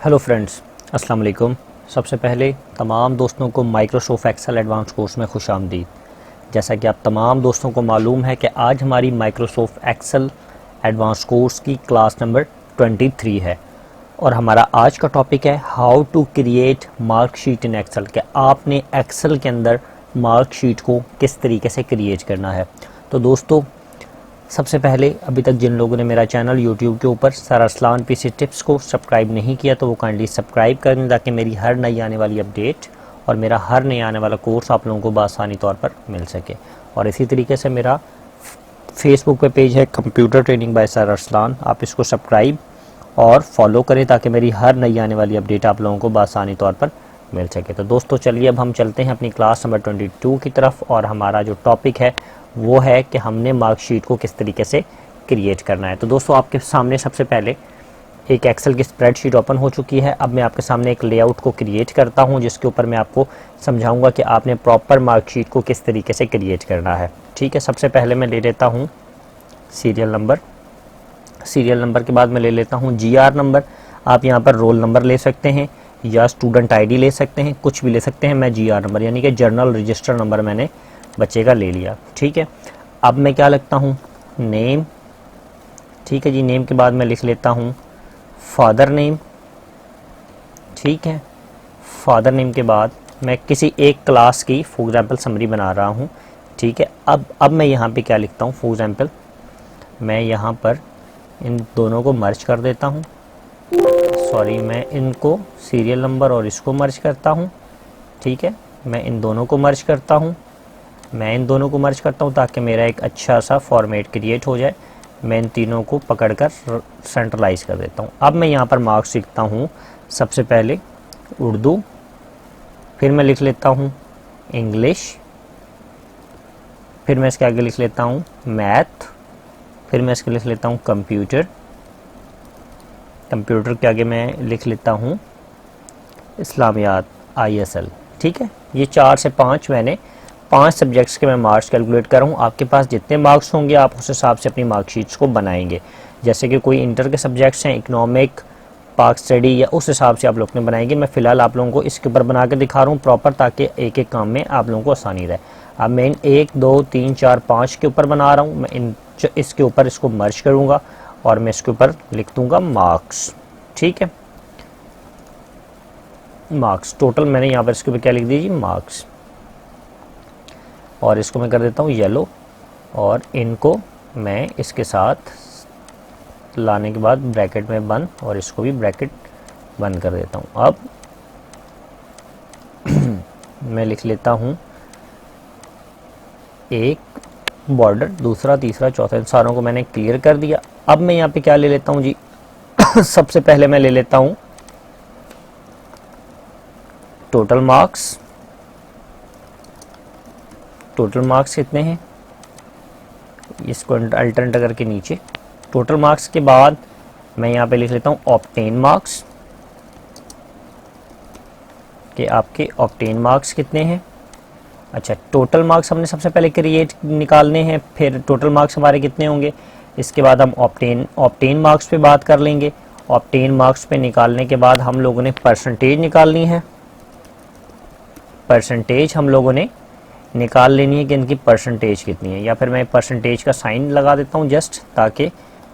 Hello friends, अस्सलाम वालेकुम। सबसे पहले तमाम दोस्तों को माइक्रोसॉफ्ट एक्सेल एडवांस कोर्स में खुशामदीद। जैसा कि आप तमाम दोस्तों को मालूम है कि आज हमारी माइक्रोसॉफ्ट एक्सेल एडवांस कोर्स की क्लास नंबर 23 है और हमारा आज का टॉपिक है how to create marksheet in Excel. कि आपने एक्सेल के अंदर मार्कशीट को किस तरीके से क्रिएट करना है। तो दोस्तों, सबसे पहले अभी तक जिन लोगों ने मेरा चैनल YouTube के ऊपर सर अरसलान पीसी टिप्स को सब्सक्राइब नहीं किया तो वो काइंडली सब्सक्राइब कर दें ताकि मेरी हर नई आने वाली अपडेट और मेरा हर नया आने वाला कोर्स आप लोगों को बआसानी तौर पर मिल सके। और इसी तरीके से मेरा फेसबुक पे पेज है computer training bye sir Arsalan, आप इसको सब्सक्राइब और फॉलो करें ताकि मेरी हर नई आने वाली अपडेट आप लोगों को बआसानी तौर पर मिल सके। तो दोस्तों चलिए अब हम चलते हैं अपनी क्लास नंबर 22 की तरफ और हमारा जो टॉपिक है वो है कि हमने मार्कशीट को किस तरीके से क्रिएट करना है। तो दोस्तों, आपके सामने सबसे पहले एक एक्सेल की स्प्रेडशीट ओपन हो चुकी है। अब मैं आपके सामने एक लेआउट को क्रिएट करता हूं जिसके ऊपर मैं आपको समझाऊंगा कि आपने प्रॉपर मार्कशीट को किस तरीके से क्रिएट करना है। ठीक है, सबसे पहले मैं ले लेता हूँ सीरियल नंबर। सीरियल नंबर के बाद मैं ले लेता हूँ GR नंबर। आप यहाँ पर रोल नंबर ले सकते हैं या स्टूडेंट ID ले सकते हैं, कुछ भी ले सकते हैं। मैं GR नंबर यानी कि जर्नल रजिस्टर नंबर मैंने बच्चे का ले लिया। ठीक है, अब मैं क्या लिखता हूँ, नेम। ठीक है जी, नेम के बाद मैं लिख लेता हूँ फादर नेम। ठीक है, फादर नेम के बाद मैं किसी एक क्लास की फॉर एग्जांपल समरी बना रहा हूँ। ठीक है, अब मैं यहाँ पे क्या लिखता हूँ, फॉर एग्जांपल मैं यहाँ पर इन दोनों को मर्ज कर देता हूँ। सॉरी, मैं इनको सीरियल नंबर और इसको मर्ज करता हूँ। ठीक है, मैं इन दोनों को मर्ज करता हूँ। मैं इन दोनों को मर्ज करता हूँ ताकि मेरा एक अच्छा सा फॉर्मेट क्रिएट हो जाए। मैं इन तीनों को पकड़कर सेंट्रलाइज कर देता हूँ। अब मैं यहाँ पर मार्क्स लिखता हूँ सबसे पहले उर्दू, फिर मैं लिख लेता हूँ इंग्लिश, फिर मैं इसके आगे लिख लेता हूँ मैथ, फिर मैं इसके लिख लेता हूँ कंप्यूटर। कंप्यूटर के आगे मैं लिख लेता हूँ इस्लामियात ISL। ठीक है, ये 4 से 5 मैंने 5 सब्जेक्ट्स के मैं मार्क्स कैलकुलेट कर रहा हूँ। आपके पास जितने मार्क्स होंगे आप उस हिसाब से अपनी मार्कशीट्स को बनाएंगे। जैसे कि कोई इंटर के सब्जेक्ट्स हैं, इकोनॉमिक, पाक स्टडी, या उस हिसाब से आप लोग ने बनाएंगे। मैं फ़िलहाल आप लोगों को इसके ऊपर बना के दिखा रहा हूँ प्रॉपर, ताकि एक एक काम में आप लोगों को आसानी रहे। अब मैं इन 1 2 3 4 5 के ऊपर बना रहा हूँ। मैं इसके ऊपर इसको मर्ज करूँगा और मैं इसके ऊपर लिख दूँगा मार्क्स। ठीक है, मार्क्स टोटल मैंने यहाँ पर इसके ऊपर क्या लिख दीजिए, मार्क्स। और इसको मैं कर देता हूँ येलो और इनको मैं इसके साथ लाने के बाद ब्रैकेट में बंद और इसको भी ब्रैकेट बंद कर देता हूँ। अब मैं लिख लेता हूँ एक बॉर्डर, दूसरा, तीसरा, चौथा, इन सारों को मैंने क्लियर कर दिया। अब मैं यहाँ पे क्या ले लेता हूँ जी सबसे पहले मैं ले लेता हूँ टोटल मार्क्स। टोटल मार्क्स कितने हैं, इसको अल्टरनेट करके नीचे टोटल मार्क्स के बाद मैं यहाँ पे लिख लेता हूँ ऑब्टेन मार्क्स, कि आपके ऑब्टेन मार्क्स कितने हैं। अच्छा, टोटल मार्क्स हमने सबसे पहले क्रिएट निकालने हैं, फिर टोटल मार्क्स हमारे कितने होंगे, इसके बाद हम ऑब्टेन मार्क्स पे बात कर लेंगे। ऑब्टेन मार्क्स पे निकालने के बाद हम लोगों ने परसेंटेज निकालनी है। परसेंटेज हम लोगों ने निकाल लेनी है कि इनकी परसेंटेज कितनी है, या फिर मैं परसेंटेज का साइन लगा देता हूँ जस्ट, ताकि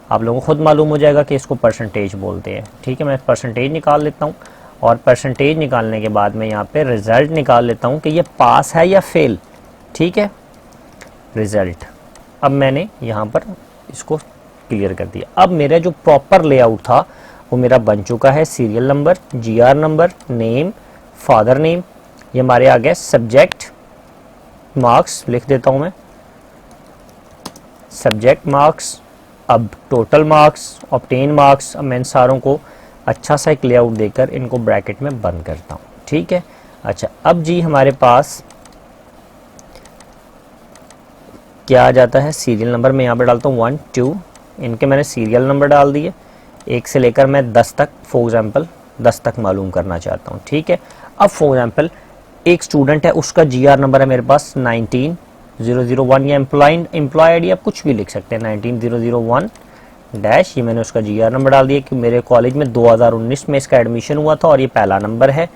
आप लोगों को खुद मालूम हो जाएगा कि इसको परसेंटेज बोलते हैं। ठीक है, मैं परसेंटेज निकाल लेता हूँ और परसेंटेज निकालने के बाद मैं यहाँ पे रिज़ल्ट निकाल लेता हूँ कि ये पास है या फेल। ठीक है, रिज़ल्ट। अब मैंने यहाँ पर इसको क्लियर कर दिया। अब मेरा जो प्रॉपर लेआउट था वो मेरा बन चुका है। Serial number, GR number, name, father name, ये हमारे आ गए सब्जेक्ट मार्क्स, लिख देता हूँ मैं सब्जेक्ट मार्क्स। अब टोटल मार्क्स, ऑब्टेन मार्क्स। अब मैं इन सारों को अच्छा सा एक लेआउट देकर इनको ब्रैकेट में बंद करता हूँ। ठीक है, अच्छा, अब जी हमारे पास क्या आ जाता है, सीरियल नंबर। मैं यहाँ पर डालता हूँ 1 2, इनके मैंने सीरियल नंबर डाल दिए। 1 से लेकर मैं 10 तक, फॉर एग्जाम्पल 10 तक मालूम करना चाहता हूँ। ठीक है, अब फॉर एग्जाम्पल एक स्टूडेंट है, उसका GR नंबर है मेरे पास 19001, या एम्प्लॉय ID आप कुछ भी लिख सकते हैं 19001। डैश, ये मैंने उसका GR नंबर डाल दिया कि मेरे कॉलेज में 2019 में इसका एडमिशन हुआ था और ये पहला नंबर है।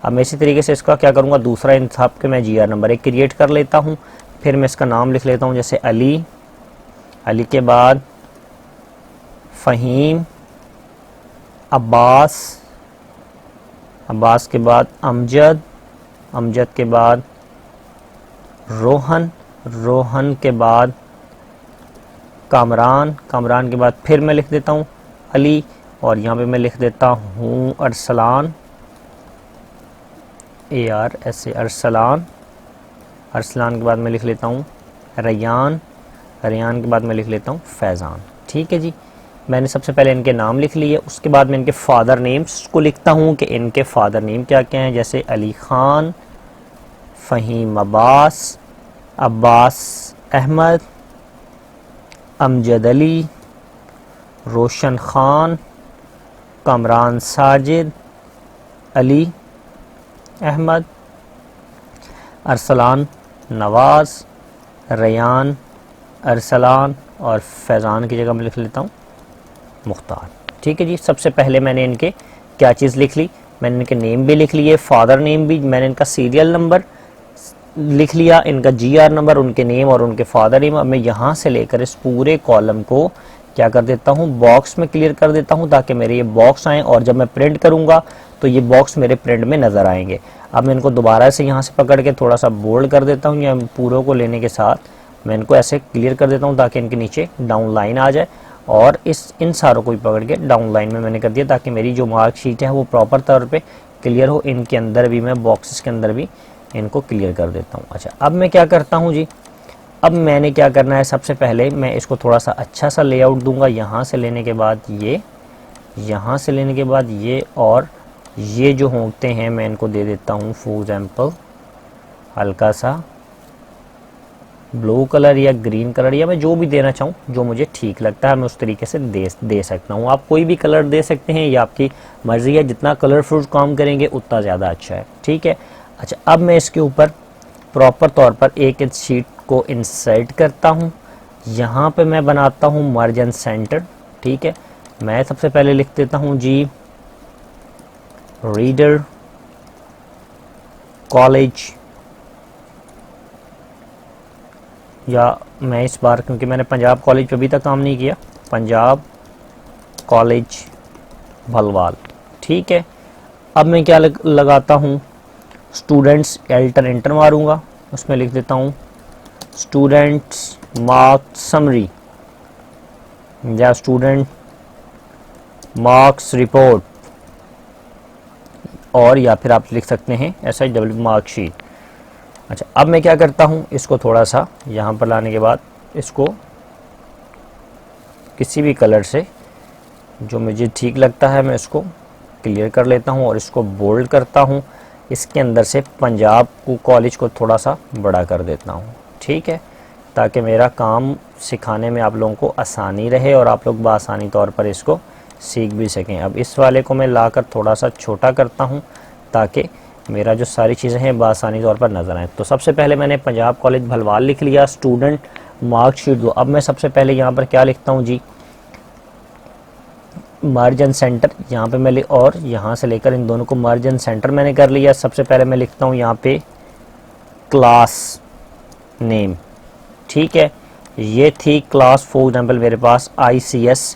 अब मैं इसी तरीके से इसका क्या करूँगा, दूसरा इन सब के मैं GR नंबर 1 क्रिएट कर लेता हूँ। फिर मैं इसका नाम लिख लेता हूँ, जैसे अली, अली के बाद फ़हीम, अब्बास, अब्बास के बाद अमजद, अमजद के बाद रोहन, रोहन के बाद कामरान, कामरान के बाद फिर मैं लिख देता हूँ अली, और यहाँ पे मैं लिख देता हूँ अरसलान, ARSA अरसलान, अरसलान के बाद मैं लिख लेता हूँ रैयान, रैयान के बाद मैं लिख लेता हूँ फैज़ान। ठीक है जी, मैंने सबसे पहले इनके नाम लिख लिए, उसके बाद मैं इनके फादर नेम्स को लिखता हूँ कि इनके फादर नेम क्या क्या हैं, जैसे अली ख़ान, फ़हीम अब्बास, अब्बास अहमद, अमजद अली, रोशन ख़ान, कामरान साजिद, अली अहमद, अरसलान नवाज़, रैयान अरसलान, और फैज़ान की जगह मैं लिख लेता हूँ मुख्तार। ठीक है जी, सबसे पहले मैंने इनके क्या चीज़ लिख ली, मैंने इनके नेम भी लिख लिए, फादर नेम भी, मैंने इनका सीरियल नंबर लिख लिया, इनका GR नंबर, उनके नेम और उनके फादर नेम। अब मैं यहाँ से लेकर इस पूरे कॉलम को क्या कर देता हूँ, बॉक्स में क्लियर कर देता हूँ, ताकि मेरे ये बॉक्स आएँ और जब मैं प्रिंट करूँगा तो ये बॉक्स मेरे प्रिंट में नज़र आएंगे। अब मैं इनको दोबारा से यहाँ से पकड़ के थोड़ा सा बोल्ड कर देता हूँ, या पूरों को लेने के साथ मैं इनको ऐसे क्लियर कर देता हूँ ताकि इनके नीचे डाउन लाइन आ जाए, और इन सारों को भी पकड़ के डाउन लाइन में मैंने कर दिया, ताकि मेरी जो मार्कशीट है वो प्रॉपर तौर पे क्लियर हो। इनके अंदर भी मैं बॉक्सेस के अंदर भी इनको क्लियर कर देता हूँ। अच्छा, अब मैं क्या करता हूँ जी, अब मैंने क्या करना है, सबसे पहले मैं इसको थोड़ा सा अच्छा सा लेआउट दूंगा, यहाँ से लेने के बाद ये, यहाँ से लेने के बाद ये, और ये जो होते हैं मैं इनको दे देता हूँ फॉर एग्जाम्पल हल्का सा ब्लू कलर या ग्रीन कलर, या मैं जो भी देना चाहूँ, जो मुझे ठीक लगता है मैं उस तरीके से दे सकता हूँ। आप कोई भी कलर दे सकते हैं, या आपकी मर्ज़ी है, जितना कलरफुल काम करेंगे उतना ज़्यादा अच्छा है। ठीक है, अच्छा, अब मैं इसके ऊपर प्रॉपर तौर पर एक शीट को इंसर्ट करता हूँ, यहाँ पे मैं बनाता हूँ मार्जिन सेंटर। ठीक है, मैं सबसे पहले लिख देता हूँ जी रीडर कॉलेज, या मैं इस बार, क्योंकि मैंने पंजाब कॉलेज पे अभी तक काम नहीं किया, पंजाब कॉलेज भलवाल। ठीक है, अब मैं क्या लगाता हूँ, स्टूडेंट्स, एंटर मारूंगा, उसमें लिख देता हूँ स्टूडेंट्स मार्क्स समरी, या स्टूडेंट मार्क्स रिपोर्ट, और या फिर आप लिख सकते हैं SHW मार्कशीट। अच्छा, अब मैं क्या करता हूँ, इसको थोड़ा सा यहाँ पर लाने के बाद इसको किसी भी कलर से जो मुझे ठीक लगता है मैं इसको क्लियर कर लेता हूँ और इसको बोल्ड करता हूँ। इसके अंदर से पंजाब को कॉलेज को थोड़ा सा बड़ा कर देता हूँ। ठीक है, ताकि मेरा काम सिखाने में आप लोगों को आसानी रहे और आप लोग बआसानी तौर पर इसको सीख भी सकें। अब इस वाले को मैं लाकर थोड़ा सा छोटा करता हूँ ताकि मेरा जो सारी चीज़ें हैं बआसानी तौर पर नज़र आएँ। तो सबसे पहले मैंने पंजाब कॉलेज भलवाल लिख लिया, स्टूडेंट मार्कशीट दो। अब मैं सबसे पहले यहाँ पर क्या लिखता हूँ जी, मार्जिन सेंटर, यहाँ पे मैं और यहाँ से लेकर इन दोनों को मार्जिन सेंटर मैंने कर लिया। सबसे पहले मैं लिखता हूँ यहाँ पे क्लास नेम। ठीक है, ये थी क्लास, फॉर एग्जाम्पल मेरे पास ICS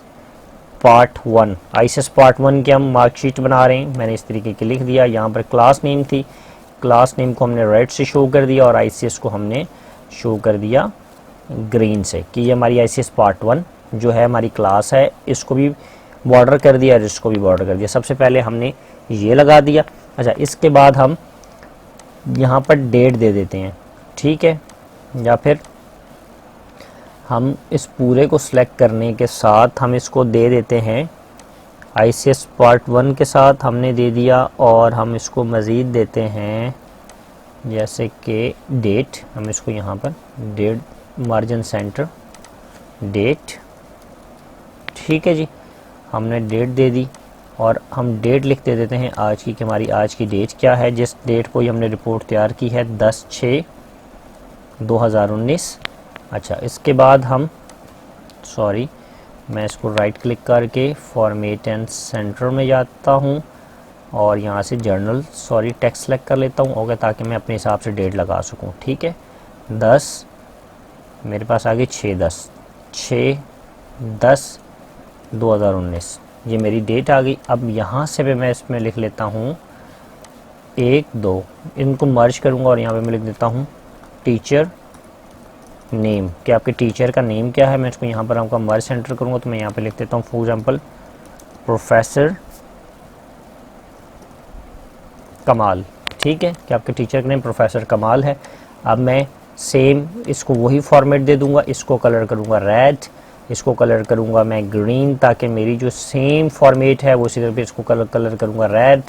पार्ट 1, ICS पार्ट 1 की हम मार्कशीट बना रहे हैं, मैंने इस तरीके की लिख दिया। यहाँ पर क्लास नेम थी, क्लास नेम को हमने रेड से शो कर दिया और ICS को हमने शो कर दिया ग्रीन से, कि ये हमारी ICS पार्ट 1 जो है हमारी क्लास है, इसको भी बॉर्डर कर दिया और इसको भी बॉर्डर कर दिया। सबसे पहले हमने ये लगा दिया। अच्छा, इसके बाद हम यहाँ पर डेट दे देते हैं। ठीक है, या फिर हम इस पूरे को सिलेक्ट करने के साथ हम इसको दे देते हैं ICS पार्ट 1 के साथ हमने दे दिया, और हम इसको मज़ीद देते हैं जैसे कि डेट, हम इसको यहाँ पर डेट मार्जिन सेंटर डेट। ठीक है जी, हमने डेट दे दी और हम डेट लिख दे देते हैं आज की, कि हमारी आज की डेट क्या है, जिस डेट को हमने रिपोर्ट तैयार की है 10/6/2019। अच्छा, इसके बाद हम मैं इसको राइट क्लिक करके फॉर्मेट एंड सेंटर में जाता हूँ और यहाँ से जर्नल टेक्स्ट सेलेक्ट कर लेता हूँ, ओके, ताकि मैं अपने हिसाब से डेट लगा सकूँ। ठीक है, 10 मेरे पास आ गई 6/10/2019 ये मेरी डेट आ गई। अब यहाँ से भी मैं इसमें लिख लेता हूँ 1-2, इनको मर्ज करूँगा और यहाँ पे मैं लिख देता हूँ टीचर नेम, कि आपके टीचर का नेम क्या है। मैं इसको यहाँ पर आपका मर्ज सेंटर करूँगा तो मैं यहाँ पे लिख देता हूँ फॉर एग्जांपल प्रोफेसर कमाल। ठीक है, कि आपके टीचर का नेम प्रोफेसर कमाल है। अब मैं सेम इसको वही फॉर्मेट दे दूँगा, इसको कलर करूँगा रेड, इसको कलर करूँगा मैं ग्रीन, ताकि मेरी जो सेम फॉर्मेट है वो इसी तरह पे इसको कलर करूँगा रेड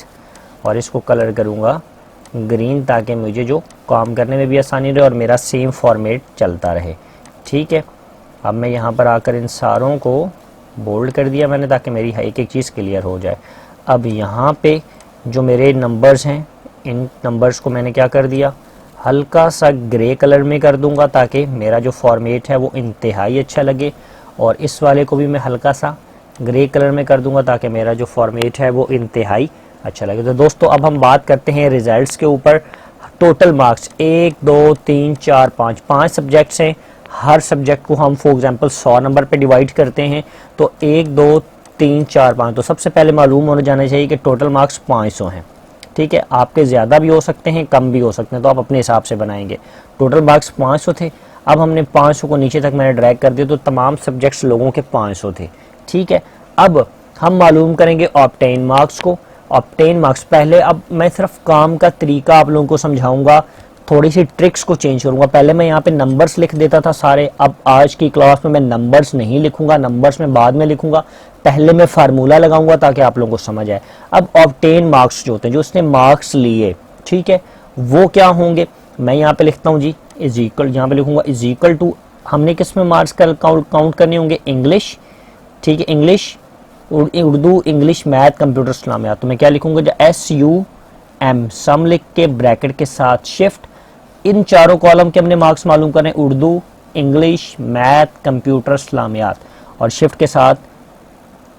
और इसको कलर करूँगा ग्रीन, ताकि मुझे जो काम करने में भी आसानी रहे और मेरा सेम फॉर्मेट चलता रहे। ठीक है, अब मैं यहाँ पर आकर इन सारों को बोल्ड कर दिया मैंने, ताकि मेरी एक एक चीज़ क्लियर हो जाए। अब यहाँ पे जो मेरे नंबर्स हैं, इन नंबर्स को मैंने क्या कर दिया, हल्का सा ग्रे कलर में कर दूंगा, ताकि मेरा जो फॉर्मेट है वो इंतहाई अच्छा लगे, और इस वाले को भी मैं हल्का सा ग्रे कलर में कर दूंगा, ताकि मेरा जो फॉर्मेट है वो इंतहाई अच्छा लगे। तो दोस्तों अब हम बात करते हैं रिजल्ट्स के ऊपर। टोटल मार्क्स 1 2 3 4 5 सब्जेक्ट्स हैं। हर सब्जेक्ट को हम फॉर एग्जांपल 100 नंबर पे डिवाइड करते हैं, तो 1 2 3 4 5। तो सबसे पहले मालूम होना जाना चाहिए कि टोटल मार्क्स 500 हैं। ठीक है, आपके ज़्यादा भी हो सकते हैं, कम भी हो सकते हैं, तो आप अपने हिसाब से बनाएंगे। टोटल मार्क्स 500 थे। अब हमने 500 को नीचे तक मैंने ड्रैग कर दिया, तो तमाम सब्जेक्ट्स लोगों के 500 थे। ठीक है, अब हम मालूम करेंगे ऑब्टेन मार्क्स को। ऑब्टेन मार्क्स पहले, अब मैं सिर्फ काम का तरीका आप लोगों को समझाऊंगा, थोड़ी सी ट्रिक्स को चेंज करूंगा। पहले मैं यहाँ पे नंबर्स लिख देता था सारे, अब आज की क्लास में मैं नंबर्स नहीं लिखूंगा, नंबर्स में बाद में लिखूंगा। पहले मैं फार्मूला लगाऊंगा ताकि आप लोगों को समझ आए। अब ऑब्टेन मार्क्स जो होते हैं, जो उसने मार्क्स लिए, ठीक है, वो क्या होंगे, मैं यहाँ पे लिखता हूँ जी इज इक्वल, यहाँ पे लिखूंगा इज इक्वल टू, हमने किस में मार्क्स काउंट करने होंगे, इंग्लिश। ठीक है, English, Urdu, English, math, computer, इस्लामियात। तो मैं क्या लिखूंगा, SUM सम लिख के ब्रैकेट के साथ शिफ्ट, इन चारों कॉलम के हमने मार्क्स मालूम करें, उर्दू, इंग्लिश, मैथ, कंप्यूटर, इस्लामियात, और शिफ्ट के साथ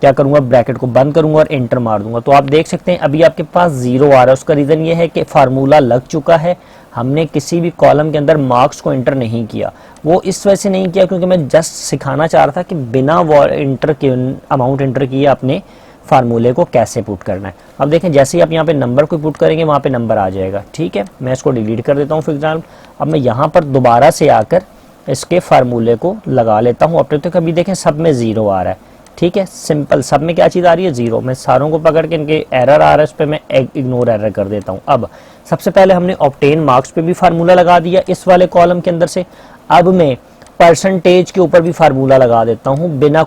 क्या करूंगा, ब्रैकेट को बंद करूंगा और एंटर मार दूंगा। तो आप देख सकते हैं अभी आपके पास 0 आ रहा है। उसका रीज़न ये है कि फार्मूला लग चुका है, हमने किसी भी कॉलम के अंदर मार्क्स को एंटर नहीं किया। वो इस वजह से नहीं किया क्योंकि मैं जस्ट सिखाना चाह रहा था कि बिना एंटर के अमाउंट एंटर किए अपने फार्मूले को कैसे पुट करना है। अब देखें, जैसे ही आप यहाँ पे नंबर को पुट करेंगे वहाँ पे नंबर आ जाएगा। ठीक है, मैं इसको डिलीट कर देता हूँ फॉर एग्जाम्पल। अब मैं यहाँ पर दोबारा से आकर इसके फार्मूले को लगा लेता हूँ। अब तक अभी देखें सब में 0 आ रहा है। ठीक है, सिंपल, सब में क्या चीज़ आ रही है, 0। मैं सारों को पकड़ के इनके एरर आ रहा है, उस पर मैं इग्नोर एरर कर देता हूँ। अब सबसे पहले हमने ऑब्टेन मार्क्स पे भी फार्मूला लगा दिया इस वाले कॉलम के अंदर से। अब मैं परसेंटेज के ऊपर भी फार्मूला लगा देता हूँ, बिना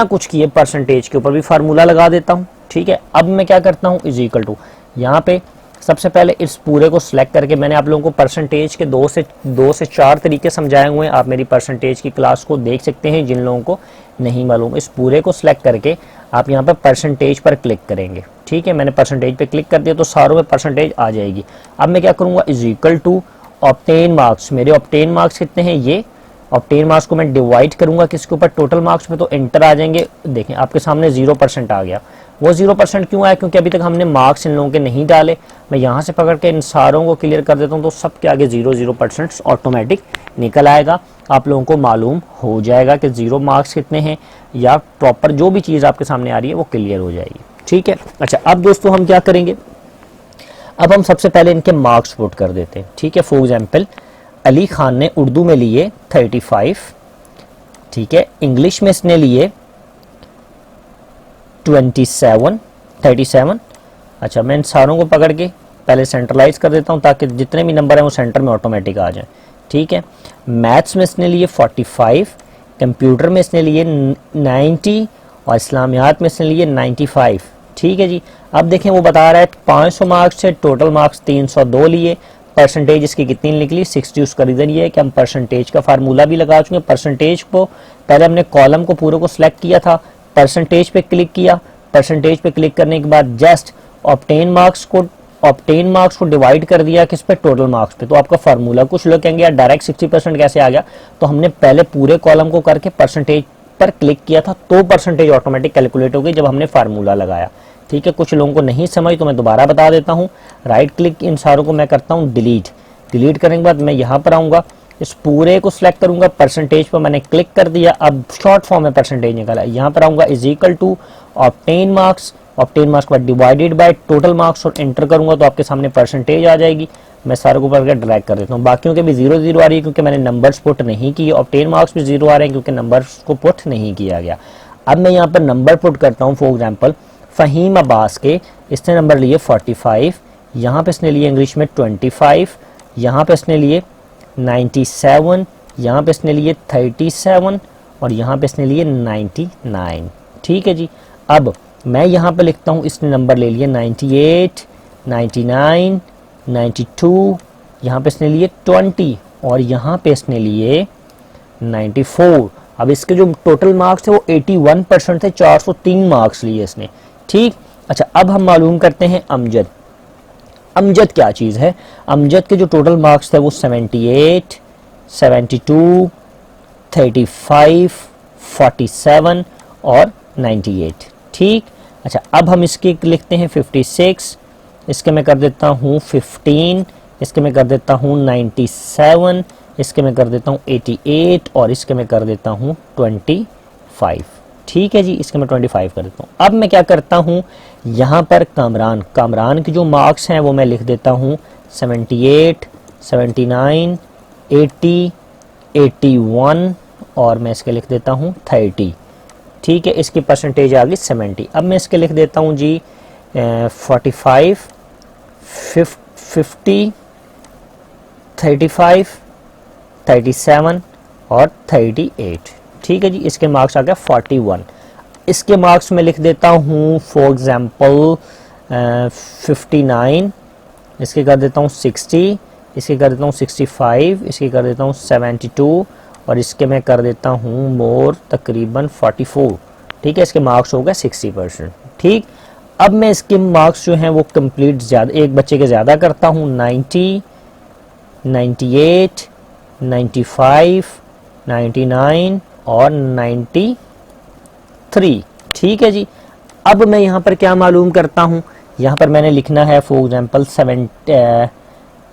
कुछ किए परसेंटेज के ऊपर भी फार्मूला लगा देता हूँ। ठीक है, अब मैं क्या करता हूँ, इज इक्वल टू, यहाँ पे सबसे पहले इस पूरे को सिलेक्ट करके, मैंने आप लोगों को परसेंटेज के 2 से 4 तरीके समझाए हुए हैं। आप मेरी परसेंटेज की क्लास को देख सकते हैं जिन लोगों को नहीं मालूम। इस पूरे को सिलेक्ट करके आप यहाँ पर परसेंटेज पर क्लिक करेंगे। ठीक है, मैंने परसेंटेज पे क्लिक कर दिया तो सारों में परसेंटेज आ जाएगी। अब मैं क्या करूँगा, is equal to obtain marks. मेरे ऑब्टेन मार्क्स कितने हैं, ये ऑब्टेन मार्क्स को मैं डिवाइड करूंगा किसके ऊपर, टोटल मार्क्स में, तो एंटर आ जाएंगे। देखें आपके सामने 0% आ गया। वो 0% क्यों आया, क्योंकि अभी तक हमने मार्क्स इन लोगों के नहीं डाले। मैं यहाँ से पकड़ के इन सारों को क्लियर कर देता हूँ, तो सबके आगे 0% ऑटोमेटिक निकल आएगा। आप लोगों को मालूम हो जाएगा कि 0 मार्क्स कितने हैं, या प्रॉपर जो भी चीज़ आपके सामने आ रही है वो क्लियर हो जाएगी। ठीक है, अच्छा, अब दोस्तों हम क्या करेंगे, अब हम सबसे पहले इनके मार्क्स पुट कर देते हैं। ठीक है, फॉर एग्जाम्पल अली खान ने उर्दू में लिए 35, ठीक है, इंग्लिश में इसने लिए 37। अच्छा, मैं इन सारों को पकड़ के पहले सेंट्रलाइज कर देता हूं ताकि जितने भी नंबर हैं वो सेंटर में ऑटोमेटिक आ जाएं। ठीक है, मैथ्स में इसने लिए 45, कंप्यूटर में इसने लिए 90 और इस्लामियात में इसने लिए 95। ठीक है जी, अब देखें वो बता रहा है 500 मार्क्स से टोटल मार्क्स 302 लिए, परसेंटेज इसकी कितनी निकली 60। उसका रीज़न ये है कि हम परसेंटेज का फार्मूला भी लगा चुके हैं। परसेंटेज को पहले हमने कॉलम को पूरे को सिलेक्ट किया था, परसेंटेज पे क्लिक किया, परसेंटेज पे क्लिक करने के बाद जस्ट ऑब्टेन मार्क्स को डिवाइड कर दिया किस पे, टोटल मार्क्स पे। तो आपका फार्मूला, कुछ लोग कहेंगे यार डायरेक्ट 60% कैसे आ गया, तो हमने पहले पूरे कॉलम को करके परसेंटेज पर क्लिक किया था तो परसेंटेज ऑटोमेटिक कैलकुलेट हो गई जब हमने फार्मूला लगाया। ठीक है, कुछ लोगों को नहीं समझ तो मैं दोबारा बता देता हूँ। राइट क्लिक इन सारों को मैं करता हूँ डिलीट। डिलीट करने के बाद मैं यहाँ पर आऊँगा, इस पूरे को सिलेक्ट करूंगा, परसेंटेज पर मैंने क्लिक कर दिया, अब शॉर्ट फॉर्म में परसेंटेज निकाला। यहाँ पर आऊँगा is equal to obtain marks, obtain marks के बाद डिवाइडेड बाय टोटल मार्क्स और एंटर करूंगा तो आपके सामने परसेंटेज आ जाएगी। मैं सारे को ऊपर ड्रैग कर देता हूँ, बाकियों के भी 0 0 आ रही है क्योंकि मैंने नंबर्स पुट नहीं किए। ऑब्टेन मार्क्स भी 0 आ रहे हैं क्योंकि नंबर्स को पुट नहीं किया गया। अब मैं यहाँ पर नंबर पुट करता हूँ। फॉर एग्जाम्पल फ़हीम अब्बास के इसने नंबर लिए 45, यहाँ पे इसने लिए इंग्लिश में 25, यहाँ पे इसने लिए 97, यहाँ पे इसने लिए 37 और यहाँ पे इसने लिए 99। ठीक है जी, अब मैं यहाँ पे लिखता हूँ इसने नंबर ले लिए 98, 99, 92, यहाँ पे इसने लिए 20 और यहाँ पे इसने लिए 94। अब इसके जो टोटल मार्क्स थे वो 81% थे, 403 मार्क्स लिए इसने। ठीक, अच्छा अब हम मालूम करते हैं अमजद। अमजद क्या चीज़ है? अमजद के जो टोटल मार्क्स थे वो 78, 72, 35, 47 और 98। ठीक, अच्छा अब हम इसके लिखते हैं 56, इसके मैं कर देता हूँ 15, इसके मैं कर देता हूँ 97, इसके मैं कर देता हूँ 88 और इसके मैं कर देता हूँ 25। ठीक है जी, इसके मैं 25 कर देता हूँ। अब मैं क्या करता हूँ, यहाँ पर कामरान के जो मार्क्स हैं वो मैं लिख देता हूँ 78, 79, 80, 81 और मैं इसके लिख देता हूँ 30। ठीक है, इसकी परसेंटेज आ गई 70। अब मैं इसके लिख देता हूँ जी 45, 50, 35, 37 और 38। ठीक है जी, इसके मार्क्स आ गए 41। इसके मार्क्स में लिख देता हूँ फॉर एग्जांपल 59, इसके कर देता हूँ 60, इसके कर देता हूँ 65, इसके कर देता हूँ 72 और इसके मैं कर देता हूँ मोर तकरीबन 44। ठीक है, इसके मार्क्स हो गए 60%। ठीक, अब मैं इसके मार्क्स जो हैं वो कंप्लीट ज़्यादा एक बच्चे के ज़्यादा करता हूँ 90, 98, 95, 99 और 93। ठीक है जी, अब मैं यहाँ पर क्या मालूम करता हूँ, यहाँ पर मैंने लिखना है फॉर एग्जांपल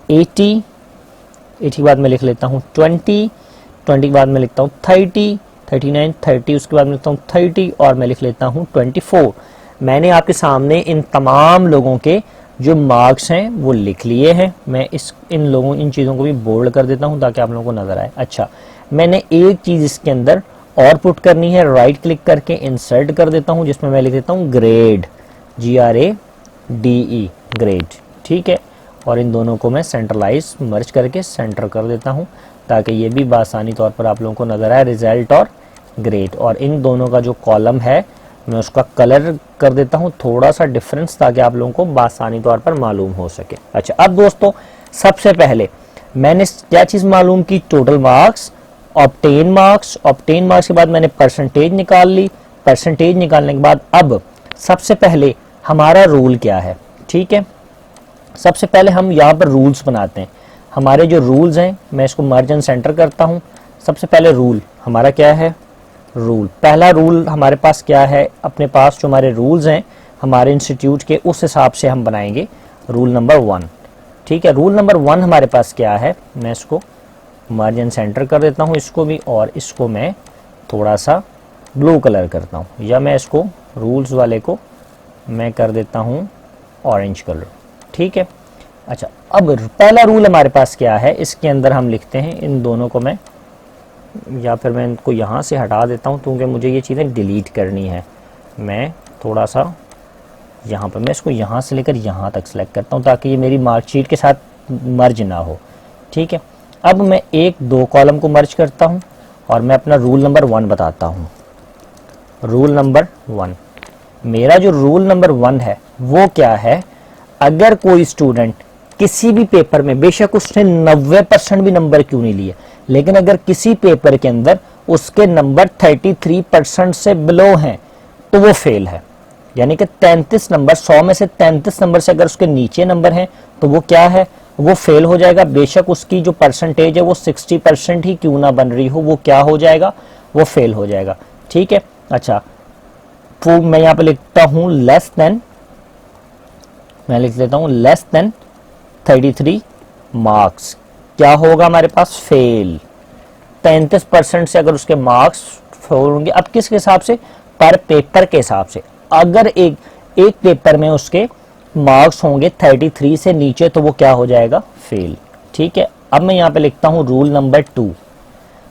80 के बाद मैं लिख लेता हूँ 20 के बाद मैं लिखता हूँ 30, 39, 30 उसके बाद मैं लिखता हूँ 30 और मैं लिख लेता हूँ 24। मैंने आपके सामने इन तमाम लोगों के जो मार्क्स हैं वो लिख लिए हैं। मैं इन चीज़ों को भी बोल्ड कर देता हूँ ताकि आप लोगों को नज़र आए। अच्छा, मैंने एक चीज़ इसके अंदर और पुट करनी है, राइट क्लिक करके इंसर्ट कर देता हूँ जिसमें मैं लिख देता हूँ ग्रेड, GRADE ग्रेड। ठीक है, और इन दोनों को मैं सेंट्रलाइज मर्ज करके सेंटर कर देता हूँ ताकि ये भी बासानी तौर पर आप लोगों को नज़र आए रिजल्ट और ग्रेड। और इन दोनों का जो कॉलम है मैं उसका कलर कर देता हूँ थोड़ा सा डिफरेंस ताकि आप लोगों को बासानी तौर पर मालूम हो सके। अच्छा, अब दोस्तों सबसे पहले मैंने क्या चीज़ मालूम की, total marks, obtain marks. Obtain marks के बाद मैंने परसेंटेज निकाल ली। परसेंटेज निकालने के बाद अब सबसे पहले हमारा रूल क्या है। ठीक है, सबसे पहले हम यहाँ पर रूल्स बनाते हैं। हमारे जो रूल्स हैं मैं इसको मर्ज एंड सेंटर करता हूँ। सबसे पहले रूल हमारा क्या है, रूल पहला रूल हमारे पास क्या है, अपने पास जो हमारे रूल्स हैं हमारे इंस्टीट्यूट के उस हिसाब से हम बनाएंगे रूल नंबर 1। ठीक है, रूल नंबर 1 हमारे पास क्या है, मैं इसको मर्ज एंड सेंटर कर देता हूँ इसको भी, और इसको मैं थोड़ा सा ब्लू कलर करता हूँ, या मैं इसको रूल्स वाले को मैं कर देता हूँ ऑरेंज कलर। ठीक है, अच्छा अब पहला रूल हमारे पास क्या है, इसके अंदर हम लिखते हैं, इन दोनों को मैं या फिर मैं इनको यहाँ से हटा देता हूँ क्योंकि मुझे ये चीज़ें डिलीट करनी है। मैं थोड़ा सा यहाँ पर मैं इसको यहाँ से लेकर यहाँ तक सेलेक्ट करता हूँ ताकि ये मेरी मार्कशीट के साथ मर्ज ना हो। ठीक है, अब मैं 1-2 कॉलम को मर्ज करता हूँ और मैं अपना रूल नंबर 1 बताता हूँ। रूल नंबर 1, मेरा जो रूल नंबर 1 है वो क्या है, अगर कोई स्टूडेंट किसी भी पेपर में, बेशक उसने 90% भी नंबर क्यों नहीं लिए, लेकिन अगर किसी पेपर के अंदर उसके नंबर 33% से बिलो हैं तो वो फेल है। यानी कि 33 नंबर, 100 में से 33 नंबर से अगर उसके नीचे नंबर हैं तो वो क्या है, वो फेल हो जाएगा। बेशक उसकी जो परसेंटेज है वो 60% ही क्यों ना बन रही हो, वो क्या हो जाएगा, वो फेल हो जाएगा। ठीक है। अच्छा, तो मैं यहाँ पे लिखता हूँ लेस देन, मैं लिख लेता हूँ लेस देन 33 मार्क्स, क्या होगा हमारे पास, फेल। 33% से अगर उसके मार्क्स फेल होंगे, अब किसके हिसाब से, पर पेपर के हिसाब से। अगर एक पेपर में उसके मार्क्स होंगे 33 से नीचे तो वो क्या हो जाएगा, फेल। ठीक है। अब मैं यहाँ पे लिखता हूँ रूल नंबर 2।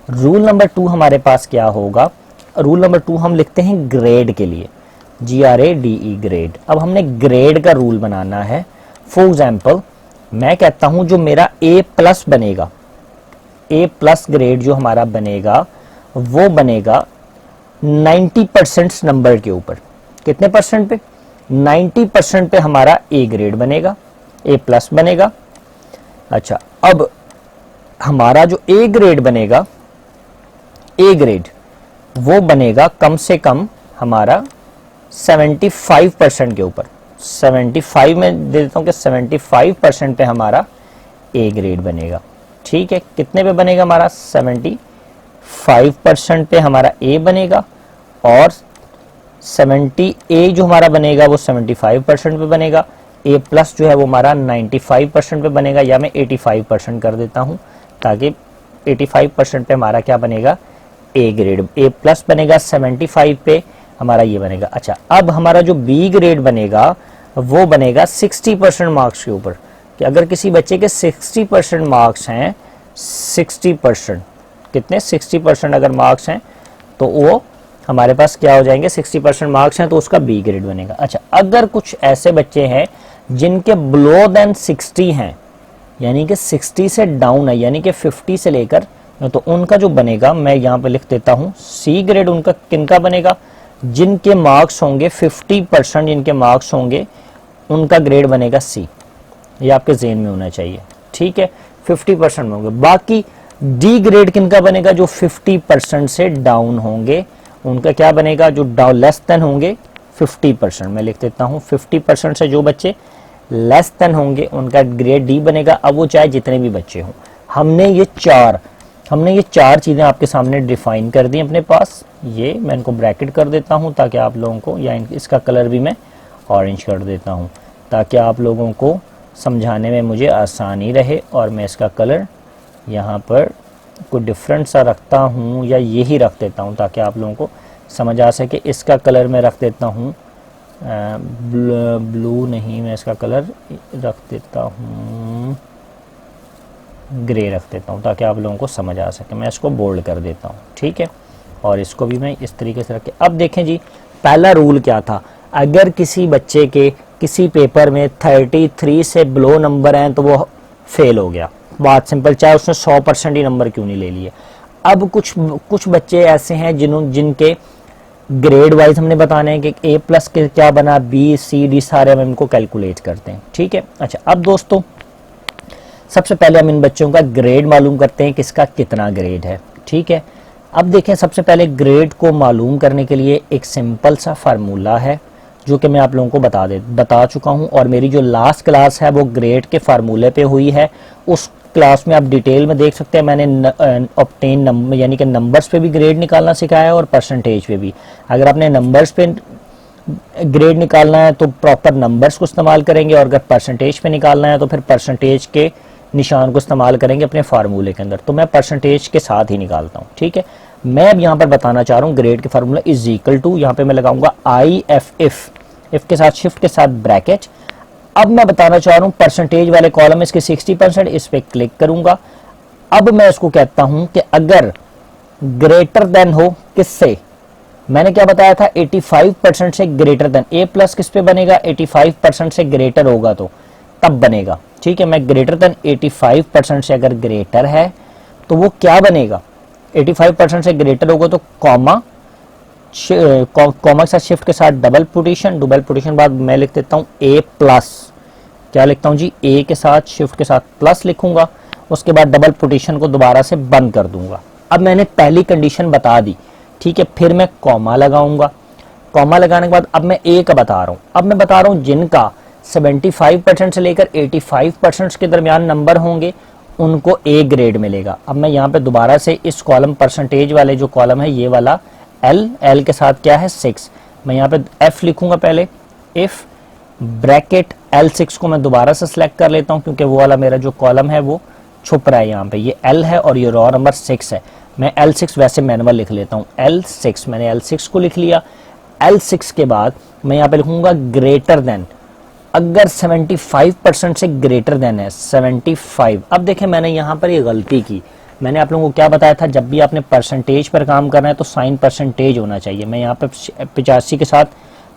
रूल नंबर 2 हमारे पास क्या होगा, रूल नंबर 2 हम लिखते हैं ग्रेड के लिए, GRADE, ग्रेड। अब हमने ग्रेड का रूल बनाना है। फॉर एग्जाम्पल मैं कहता हूं जो मेरा A+ बनेगा, A+ ग्रेड जो हमारा बनेगा वो बनेगा 90% नंबर के ऊपर। कितने परसेंट पे, 90% पे हमारा A ग्रेड बनेगा, A+ बनेगा। अच्छा, अब हमारा जो A ग्रेड बनेगा, A ग्रेड वो बनेगा कम से कम हमारा 75% के ऊपर। 75 में दे देता हूं कि 75% पे हमारा A ग्रेड बनेगा। ठीक है, कितने पे बनेगा हमारा, 75% पे हमारा A बनेगा, और 70A जो हमारा बनेगा वो 75% पे बनेगा। A+ जो है वो हमारा 95% पे बनेगा, या मैं 85% कर देता हूं ताकि 85% पे हमारा क्या बनेगा, A ग्रेड। A+ बनेगा 75 पे, हमारा ये बनेगा। अच्छा, अब हमारा जो B ग्रेड बनेगा वो बनेगा 60% मार्क्स के ऊपर, कि अगर किसी बच्चे के 60% मार्क्स हैं, 60% कितने, 60% अगर मार्क्स हैं तो वो हमारे पास क्या हो जाएंगे, 60% मार्क्स हैं तो उसका B ग्रेड बनेगा। अच्छा, अगर कुछ ऐसे बच्चे हैं जिनके बिलो देन 60 हैं, यानी कि 60 से डाउन है, यानी कि 50 से लेकर, तो उनका जो बनेगा, मैं यहाँ पे लिख देता हूँ C ग्रेड। उनका किनका बनेगा, जिनके मार्क्स होंगे 50%, जिनके मार्क्स होंगे उनका ग्रेड बनेगा C। ये आपके ज़हन में होना चाहिए। ठीक है, 50% में होंगे। बाकी D ग्रेड किनका बनेगा, जो 50% से डाउन होंगे उनका क्या बनेगा, जो डाउन लेस देन होंगे 50%, मैं लिख देता हूँ 50% से जो बच्चे लेस देन होंगे उनका ग्रेड D बनेगा। अब वो चाहे जितने भी बच्चे हों, हमने ये चार चीज़ें आपके सामने डिफाइन कर दी अपने पास। ये मैं इनको ब्रैकेट कर देता हूँ ताकि आप लोगों को, या इसका कलर भी मैं ऑरेंज कर देता हूँ ताकि आप लोगों को समझाने में मुझे आसानी रहे। और मैं इसका कलर यहाँ पर कोई डिफरेंट सा रखता हूँ, या यही रख देता हूँ ताकि आप लोगों को समझ आ सके। इसका कलर मैं रख देता हूँ ब्लू नहीं, मैं इसका कलर रख देता हूँ ग्रे रख देता हूँ ताकि आप लोगों को समझ आ सके। मैं इसको बोल्ड कर देता हूँ। ठीक है, और इसको भी मैं इस तरीके से रख के, अब देखें जी, पहला रूल क्या था, अगर किसी बच्चे के किसी पेपर में 33 से बिलो नंबर हैं तो वो फेल हो गया। बात सिंपल, चाहे उसने 100% ही नंबर क्यों नहीं ले लिए। अब कुछ बच्चे ऐसे हैं जिनके ग्रेड वाइज हमने बताने हैं कि A+ के क्या बना, B C D सारे हम इनको कैलकुलेट करते हैं। ठीक है। अच्छा, अब दोस्तों सबसे पहले हम इन बच्चों का ग्रेड मालूम करते हैं, किसका कितना ग्रेड है। ठीक है, अब देखें, सबसे पहले ग्रेड को मालूम करने के लिए एक सिंपल सा फार्मूला है जो कि मैं आप लोगों को बता चुका हूं, और मेरी जो लास्ट क्लास है वो ग्रेड के फार्मूले पे हुई है। उस क्लास में आप डिटेल में देख सकते हैं, मैंने ऑब्टेन नंबर यानी कि नंबर्स पे भी ग्रेड निकालना सिखाया है और परसेंटेज पे भी। अगर आपने नंबर्स पे ग्रेड निकालना है तो प्रॉपर नंबर्स को इस्तेमाल करेंगे, और अगर परसेंटेज पे निकालना है तो फिर परसेंटेज के निशान को इस्तेमाल करेंगे अपने फार्मूले के अंदर। तो मैं परसेंटेज के साथ ही निकालता हूँ। ठीक है, मैं अब यहाँ पर बताना चाह रहा हूँ ग्रेड के फार्मूला इज इक्वल टू, यहाँ पे मैं लगाऊंगा if के साथ शिफ्ट के साथ ब्रैकेट। अब मैं बताना चाह रहा हूँ परसेंटेज वाले कॉलम इसके 60%, इस पे क्लिक करूंगा। अब मैं इसको कहता हूं कि अगर ग्रेटर देन हो, किससे, मैंने क्या बताया था, 85% से ग्रेटर देन। A+ किस पे बनेगा, 85% से ग्रेटर होगा तो तब बनेगा। ठीक है, मैं ग्रेटर देन 85% से अगर ग्रेटर है तो वो क्या बनेगा, 85% से ग्रेटर होगा तो कॉमा के साथ शिफ्ट के साथ डबल कोटेशन बाद मैं लिख देता हूँ A+। क्या लिखता हूँ जी, A के साथ शिफ्ट के साथ प्लस लिखूंगा, उसके बाद डबल कोटेशन को दोबारा से बंद कर दूंगा। अब मैंने पहली कंडीशन बता दी। ठीक है, फिर मैं कॉमा लगाऊंगा। कॉमा लगाने के बाद अब मैं A का बता रहा हूँ। अब मैं बता रहा हूँ जिनका 75% से लेकर 85% के दरमियान नंबर होंगे उनको A ग्रेड मिलेगा। अब मैं यहाँ पे दोबारा से इस कॉलम परसेंटेज वाले जो कॉलम है ये वाला एल, एल के साथ क्या है 6, मैं यहाँ पे एफ लिखूंगा पहले, इफ ब्रैकेट L6 को मैं दोबारा से सिलेक्ट कर लेता हूँ क्योंकि वो वाला मेरा जो कॉलम है वो छुप रहा है यहाँ पे, ये L है और ये रॉ नंबर 6 है। मैं L6 वैसे मैनुअल लिख लेता हूँ, L6 मैंने L6 को लिख लिया। L6 के बाद मैं यहाँ पे लिखूंगा ग्रेटर देन, अगर 75% से ग्रेटर देन है 75। अब देखें मैंने यहाँ पर ये गलती की, मैंने आप लोगों को क्या बताया था, जब भी आपने परसेंटेज पर काम करना है तो साइन परसेंटेज होना चाहिए। मैं यहाँ पे 85 के साथ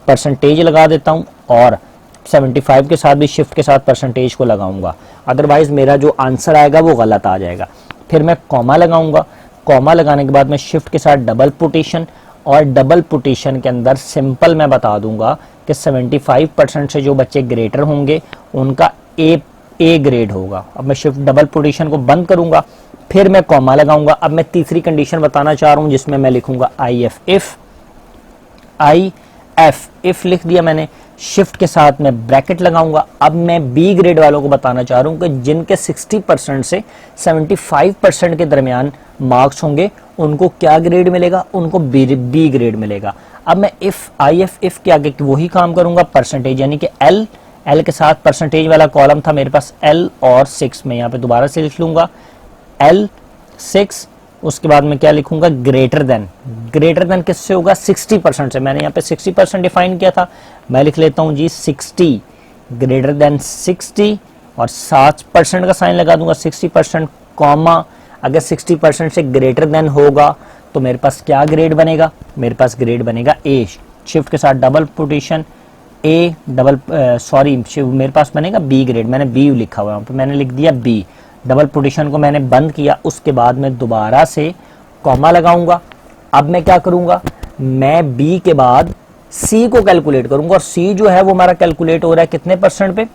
परसेंटेज लगा देता हूँ और 75 के साथ भी शिफ्ट के साथ परसेंटेज को लगाऊंगा, अदरवाइज मेरा जो आंसर आएगा वो गलत आ जाएगा। फिर मैं कॉमा लगाऊंगा, कॉमा लगाने के बाद मैं शिफ्ट के साथ डबल पुटेशन, और डबल पुटेशन के अंदर सिंपल मैं बता दूंगा कि 75% से जो बच्चे ग्रेटर होंगे उनका ए ग्रेड होगा। अब मैं शिफ्ट डबल पुटेशन को बंद करूंगा, फिर मैं कॉमा लगाऊंगा। अब मैं तीसरी कंडीशन बताना चाह रहा हूं जिसमें मैं लिखूंगा इफ लिख दिया मैंने, शिफ्ट के साथ मैं ब्रैकेट लगाऊंगा। अब मैं बी ग्रेड वालों को बताना चाह रहा हूं कि जिनके 60% से 75% के दरमियान मार्क्स होंगे उनको क्या ग्रेड मिलेगा, उनको बी ग्रेड मिलेगा। अब मैं इफ के आगे वही काम करूंगा, परसेंटेज यानी कि एल के साथ परसेंटेज वाला कॉलम था मेरे पास L और 6, मैं यहाँ पे दोबारा से लिख लूंगा L6। उसके बाद मैं क्या लिखूंगा, ग्रेटर देन किससे होगा, 60% से। मैंने यहाँ पे 60% डिफाइन किया था, मैं लिख लेता हूँ जी 60, ग्रेटर देन 60 और 7% का साइन लगा दूंगा, 60% कॉमा। अगर 60% से ग्रेटर देन होगा तो मेरे पास क्या ग्रेड बनेगा, मेरे पास ग्रेड बनेगा ए, शिफ्ट के साथ डबल पुटेशन ए डबल मेरे पास बनेगा बी ग्रेड। मैंने बी लिखा हुआ है तो मैंने लिख दिया बी, डबल पोजीशन को मैंने बंद किया। उसके बाद मैं दोबारा से कॉमा लगाऊंगा। अब मैं क्या करूंगा, मैं बी के बाद सी को कैलकुलेट करूंगा, और सी जो है वो हमारा कैलकुलेट हो रहा है कितने परसेंट पे,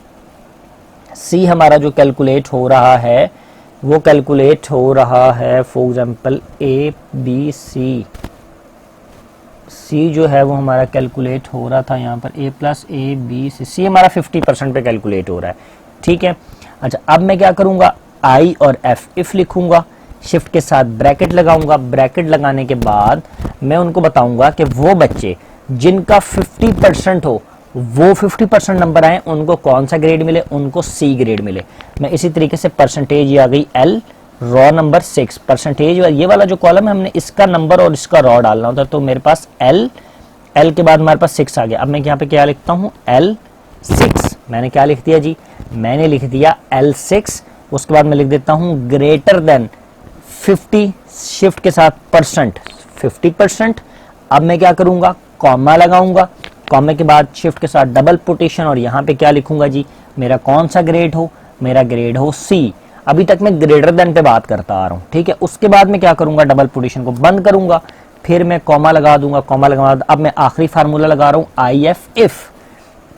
सी हमारा जो कैलकुलेट हो रहा है वो कैलकुलेट हो रहा है for example A B C, C जो है वो हमारा कैलकुलेट हो रहा था यहाँ पर a plus A B C हमारा 50% पे कैलकुलेट हो रहा है, ठीक है। अच्छा, अब मैं क्या करूंगा, आई और एफ इफ लिखूंगा, शिफ्ट के साथ ब्रैकेट लगाऊंगा। ब्रैकेट लगाने के बाद मैं उनको बताऊंगा कि वो बच्चे जिनका 50% हो, वो 50% नंबर आए, उनको कौन सा ग्रेड मिले, उनको सी ग्रेड मिले। मैं इसी तरीके से परसेंटेज आ गई एल, रॉ नंबर 6, परसेंटेज ये वाला जो कॉलम है हमने इसका नंबर और इसका रॉ डालना होता है, तो मेरे पास एल के बाद हमारे पास 6 आ गया। अब मैं यहाँ पे क्या लिखता हूँ, L6, मैंने क्या लिख दिया जी, मैंने लिख दिया L6। उसके बाद मैं लिख देता हूँ ग्रेटर देन 50, शिफ्ट के साथ परसेंट 50%। अब मैं क्या करूंगा, कॉमा लगाऊंगा, कॉमे के बाद शिफ्ट के साथ डबल पुटेशन, और यहाँ पे क्या लिखूंगा जी, मेरा कौन सा ग्रेड हो, मेरा ग्रेड हो सी। अभी तक मैं ग्रेटर देन पे बात करता आ रहा हूँ, ठीक है। उसके बाद मैं क्या करूंगा, डबल पोजीशन को बंद करूंगा, फिर मैं कॉमा लगा दूंगा, कॉमा लगा। अब मैं आखिरी फार्मूला लगा रहा हूँ IF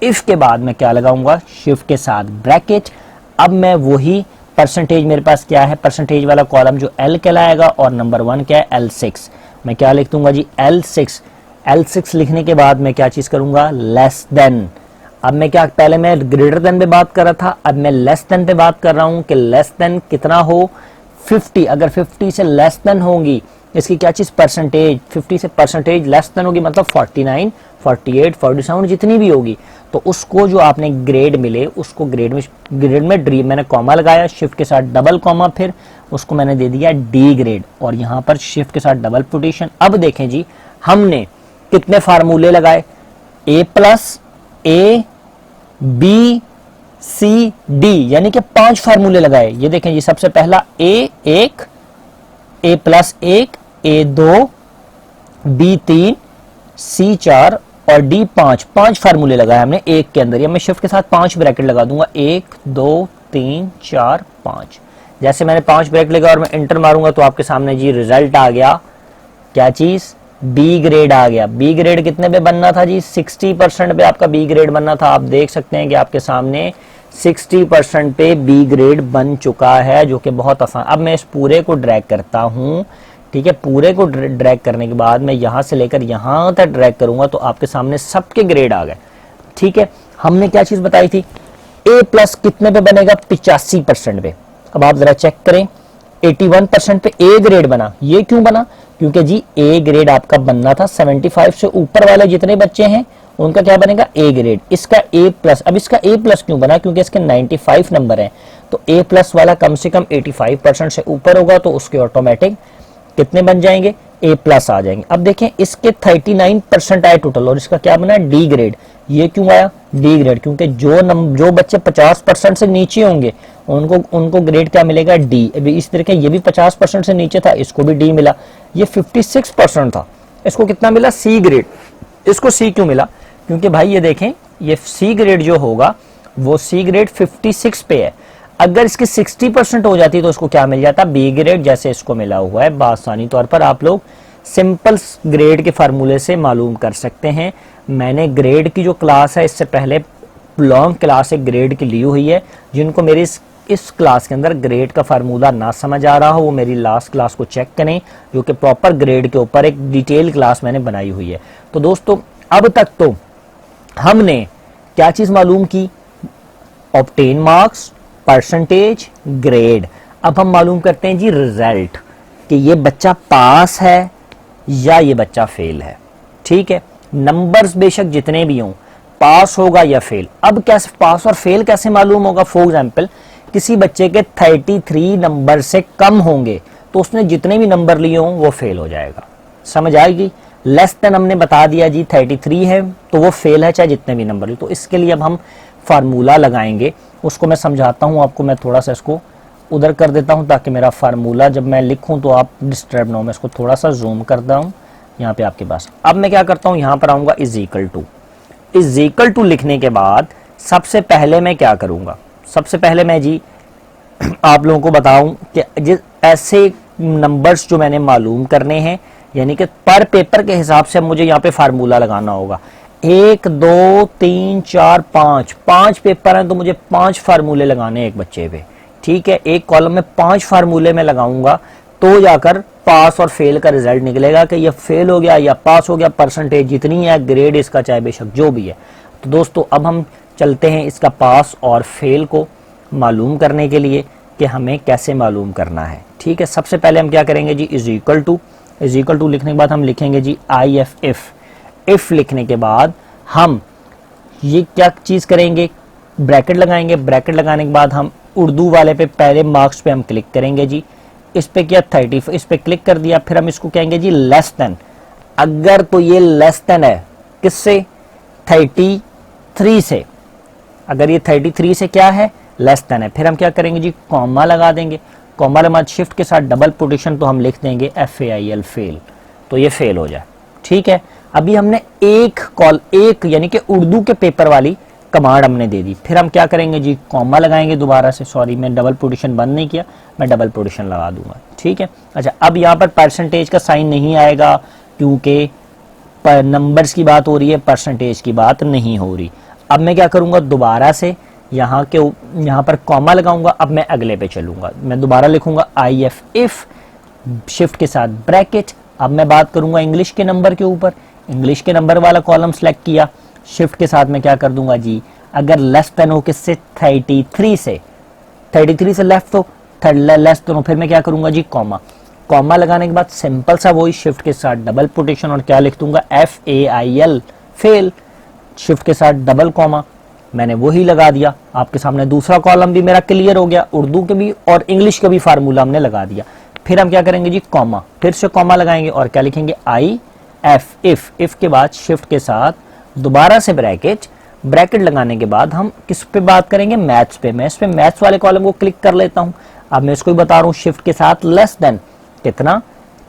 इफ के बाद मैं क्या लगाऊंगा, शिफ्ट के साथ ब्रैकेट। अब मैं वही परसेंटेज, मेरे पास क्या है, परसेंटेज वाला कॉलम जो L कहलाएगा, और नंबर 1 क्या है, L6। मैं क्या लिख दूंगा जी, L6 लिखने के बाद मैं क्या चीज करूंगा, लेस देन। अब मैं क्या, पहले मैं ग्रेटर देन पे बात कर रहा था, अब मैं लेस देन पे बात कर रहा हूं कि लेस देन कितना हो, 50। अगर 50 से लेस देन होगी, इसकी क्या चीज, परसेंटेज, 50 से परसेंटेज लेस देन होगी, मतलब 49, 48, 47 जितनी भी होगी, तो उसको जो आपने ग्रेड मिले, उसको ग्रेड में ड्रीम, मैंने कॉमा लगाया, शिफ्ट के साथ डबल कॉमा, फिर उसको मैंने दे दिया डी ग्रेड, और यहाँ पर शिफ्ट के साथ डबल पोजीशन। अब देखें जी, हमने कितने फार्मूले लगाए, A plus A B C D, यानी कि 5 फार्मूले लगाए। ये देखें जी, सबसे पहला A1, A plus 1, A2, B3, C4 और D5, 5 फार्मूले लगाए हमने एक के अंदर। या मैं शिफ्ट के साथ 5 ब्रैकेट लगा दूंगा, 1 2 3 4 5। जैसे मैंने 5 ब्रैकेट लगा और मैं एंटर मारूंगा तो आपके सामने जी रिजल्ट आ गया, क्या चीज, बी ग्रेड आ गया। बी ग्रेड कितने पे बनना था जी, 60% पे आपका बी ग्रेड बनना था। आप देख सकते हैं कि आपके सामने 60% पे बी ग्रेड बन चुका है, जो कि बहुत आसान। अब मैं इस पूरे को ड्रैग करता हूं, ठीक है। पूरे को ड्रैग करने के बाद मैं यहां से लेकर यहां तक ड्रैग करूंगा तो आपके सामने सबके ग्रेड आ गए, ठीक है। हमने क्या चीज बताई थी, ए प्लस कितने पे बनेगा, 85% पे। अब आप जरा चेक करें, 81% पे ए ग्रेड बना। ये क्यों बना, क्योंकि जी ए ग्रेड आपका बनना था, 75 से ऊपर वाले जितने बच्चे हैं उनका क्या बनेगा, ए ग्रेड। इसका ए प्लस, अब इसका ए प्लस क्यों बना, क्योंकि इसके 95 नंबर हैं, तो ए प्लस वाला कम से कम 85% से ऊपर होगा, तो उसके ऑटोमेटिक कितने बन जाएंगे, ए प्लस आ जाएंगे। अब देखें इसके 39% आए टोटल, और इसका क्या बना, डी ग्रेड। ये क्यों आया डी ग्रेड, क्योंकि जो बच्चे 50% से नीचे होंगे उनको ग्रेड क्या मिलेगा, डी। अभी इस तरह के ये भी 50% से नीचे था, इसको भी डी मिला। ये 56% था, इसको कितना मिला, सी ग्रेड। इसको सी क्यों मिला, क्योंकि भाई ये देखें ये सी ग्रेड जो होगा वो सी ग्रेड 56 पे है। अगर इसकी 60% हो जाती तो इसको क्या मिल जाता, बी ग्रेड, जैसे इसको मिला हुआ है। बासानी तौर पर आप लोग सिंपल ग्रेड के फार्मूले से मालूम कर सकते हैं। मैंने ग्रेड की जो क्लास है इससे पहले लॉन्ग क्लास एक ग्रेड की ली हुई है। जिनको मेरी इस क्लास के अंदर ग्रेड का फार्मूला ना समझ आ रहा हो वो मेरी लास्ट क्लास को चेक करें, जो कि प्रॉपर ग्रेड के ऊपर एक डिटेल क्लास मैंने बनाई हुई है। तो दोस्तों अब तक तो हमने क्या चीज मालूम की, ऑब्टेन मार्क्स, परसेंटेज, ग्रेड। अब हम मालूम करते हैं जी रिजल्ट, कि ये बच्चा पास है या ये बच्चा फेल है। ठीक है, नंबर्स बेशक जितने भी हों, पास होगा या फेल। अब कैसे पास और फेल कैसे मालूम होगा, फॉर एग्जांपल किसी बच्चे के 33 नंबर से कम होंगे तो उसने जितने भी नंबर लिए हों वो फेल हो जाएगा। समझ आएगी, लेस देन हमने बता दिया जी 33 है तो वो फेल है, चाहे जितने भी नंबर लिए। तो इसके लिए अब हम फार्मूला लगाएंगे, उसको मैं समझाता हूं आपको। मैं थोड़ा सा इसको उधर कर देता हूं ताकि मेरा फार्मूला जब मैं लिखूं तो आप डिस्टर्ब ना हो। मैं इसको थोड़ा सा जूम करता हूं यहाँ पे आपके पास। अब मैं क्या करता हूं, यहाँ पर आऊंगा इज इक्वल टू लिखने के बाद सबसे पहले मैं क्या करूंगा, सबसे पहले मैं जी आप लोगों को बताऊं कि जिस ऐसे नंबर्स जो मैंने मालूम करने हैं, यानी कि पर पेपर के हिसाब से मुझे यहाँ पे फार्मूला लगाना होगा। 1 2 3 4 5 पेपर हैं तो मुझे 5 फार्मूले लगाने हैं एक बच्चे पे। ठीक है, एक कॉलम में 5 फार्मूले में लगाऊंगा तो जाकर पास और फेल का रिजल्ट निकलेगा कि ये फेल हो गया या पास हो गया। परसेंटेज जितनी है, ग्रेड इसका चाहे बेशक जो भी है। तो दोस्तों अब हम चलते हैं इसका पास और फेल को मालूम करने के लिए कि हमें कैसे मालूम करना है। ठीक है, सबसे पहले हम क्या करेंगे जी, इज इक्वल टू लिखने के बाद हम लिखेंगे जी आई एफ इफ लिखने के बाद हम ये क्या चीज करेंगे, ब्रैकेट लगाएंगे। ब्रैकेट लगाने के बाद हम उर्दू वाले पे पहले मार्क्स पे हम क्लिक करेंगे जी। इस पे क्या 30, इस पे क्लिक कर दिया। फिर हम इसको कहेंगे जी लेस देन। अगर तो ये लेस देन है किससे, 33 से। अगर ये 33 से क्या है, लेस देन है। फिर हम क्या करेंगे जी, कॉमा लगा देंगे। कॉमा के बाद शिफ्ट के साथ डबल पोजीशन तो हम लिख देंगे FAIL फेल, तो ये फेल हो जाए। ठीक है, अभी हमने एक यानी कि उर्दू के पेपर वाली कमांड हमने दे दी। फिर हम क्या करेंगे जी, कॉमा लगाएंगे दोबारा से। सॉरी मैं डबल पोजीशन बंद नहीं किया, मैं डबल पोजीशन लगा दूंगा। ठीक है, अच्छा अब यहाँ पर परसेंटेज का साइन नहीं आएगा क्योंकि नंबर्स की बात हो रही है, परसेंटेज की बात नहीं हो रही। अब मैं क्या करूंगा, दोबारा से यहाँ पर कॉमा लगाऊंगा। अब मैं अगले पे चलूंगा, मैं दोबारा लिखूंगा IF इफ शिफ्ट के साथ ब्रैकेट। अब मैं बात करूंगा इंग्लिश के नंबर के ऊपर। इंग्लिश के नंबर वाला कॉलम सेलेक्ट किया, शिफ्ट के साथ मैं क्या कर दूंगा जी, अगर लेस देन हो किससे, 33 से लेफ्ट हो, लेस देन हो, फिर मैं क्या करूंगा जी, कॉमा लगाने के बाद सिंपल सा वही शिफ्ट के साथ डबल पोटेशन और क्या लिख दूंगा, FAIL फेल। शिफ्ट के साथ डबल कॉमा मैंने वही लगा दिया। आपके सामने दूसरा कॉलम भी मेरा क्लियर हो गया, उर्दू के भी और इंग्लिश का भी फार्मूला हमने लगा दिया। फिर हम क्या करेंगे जी, कॉमा, फिर से कॉमा लगाएंगे और क्या लिखेंगे, IF इफ के बाद शिफ्ट के साथ दोबारा से ब्रैकेट लगाने के बाद हम किस पे बात करेंगे, मैथ्स पे। मैं इस पे मैथ्स वाले कॉलम को क्लिक कर लेता हूं। अब मैं इसको ही बता रहा हूं, शिफ्ट के साथ लेस देन कितना,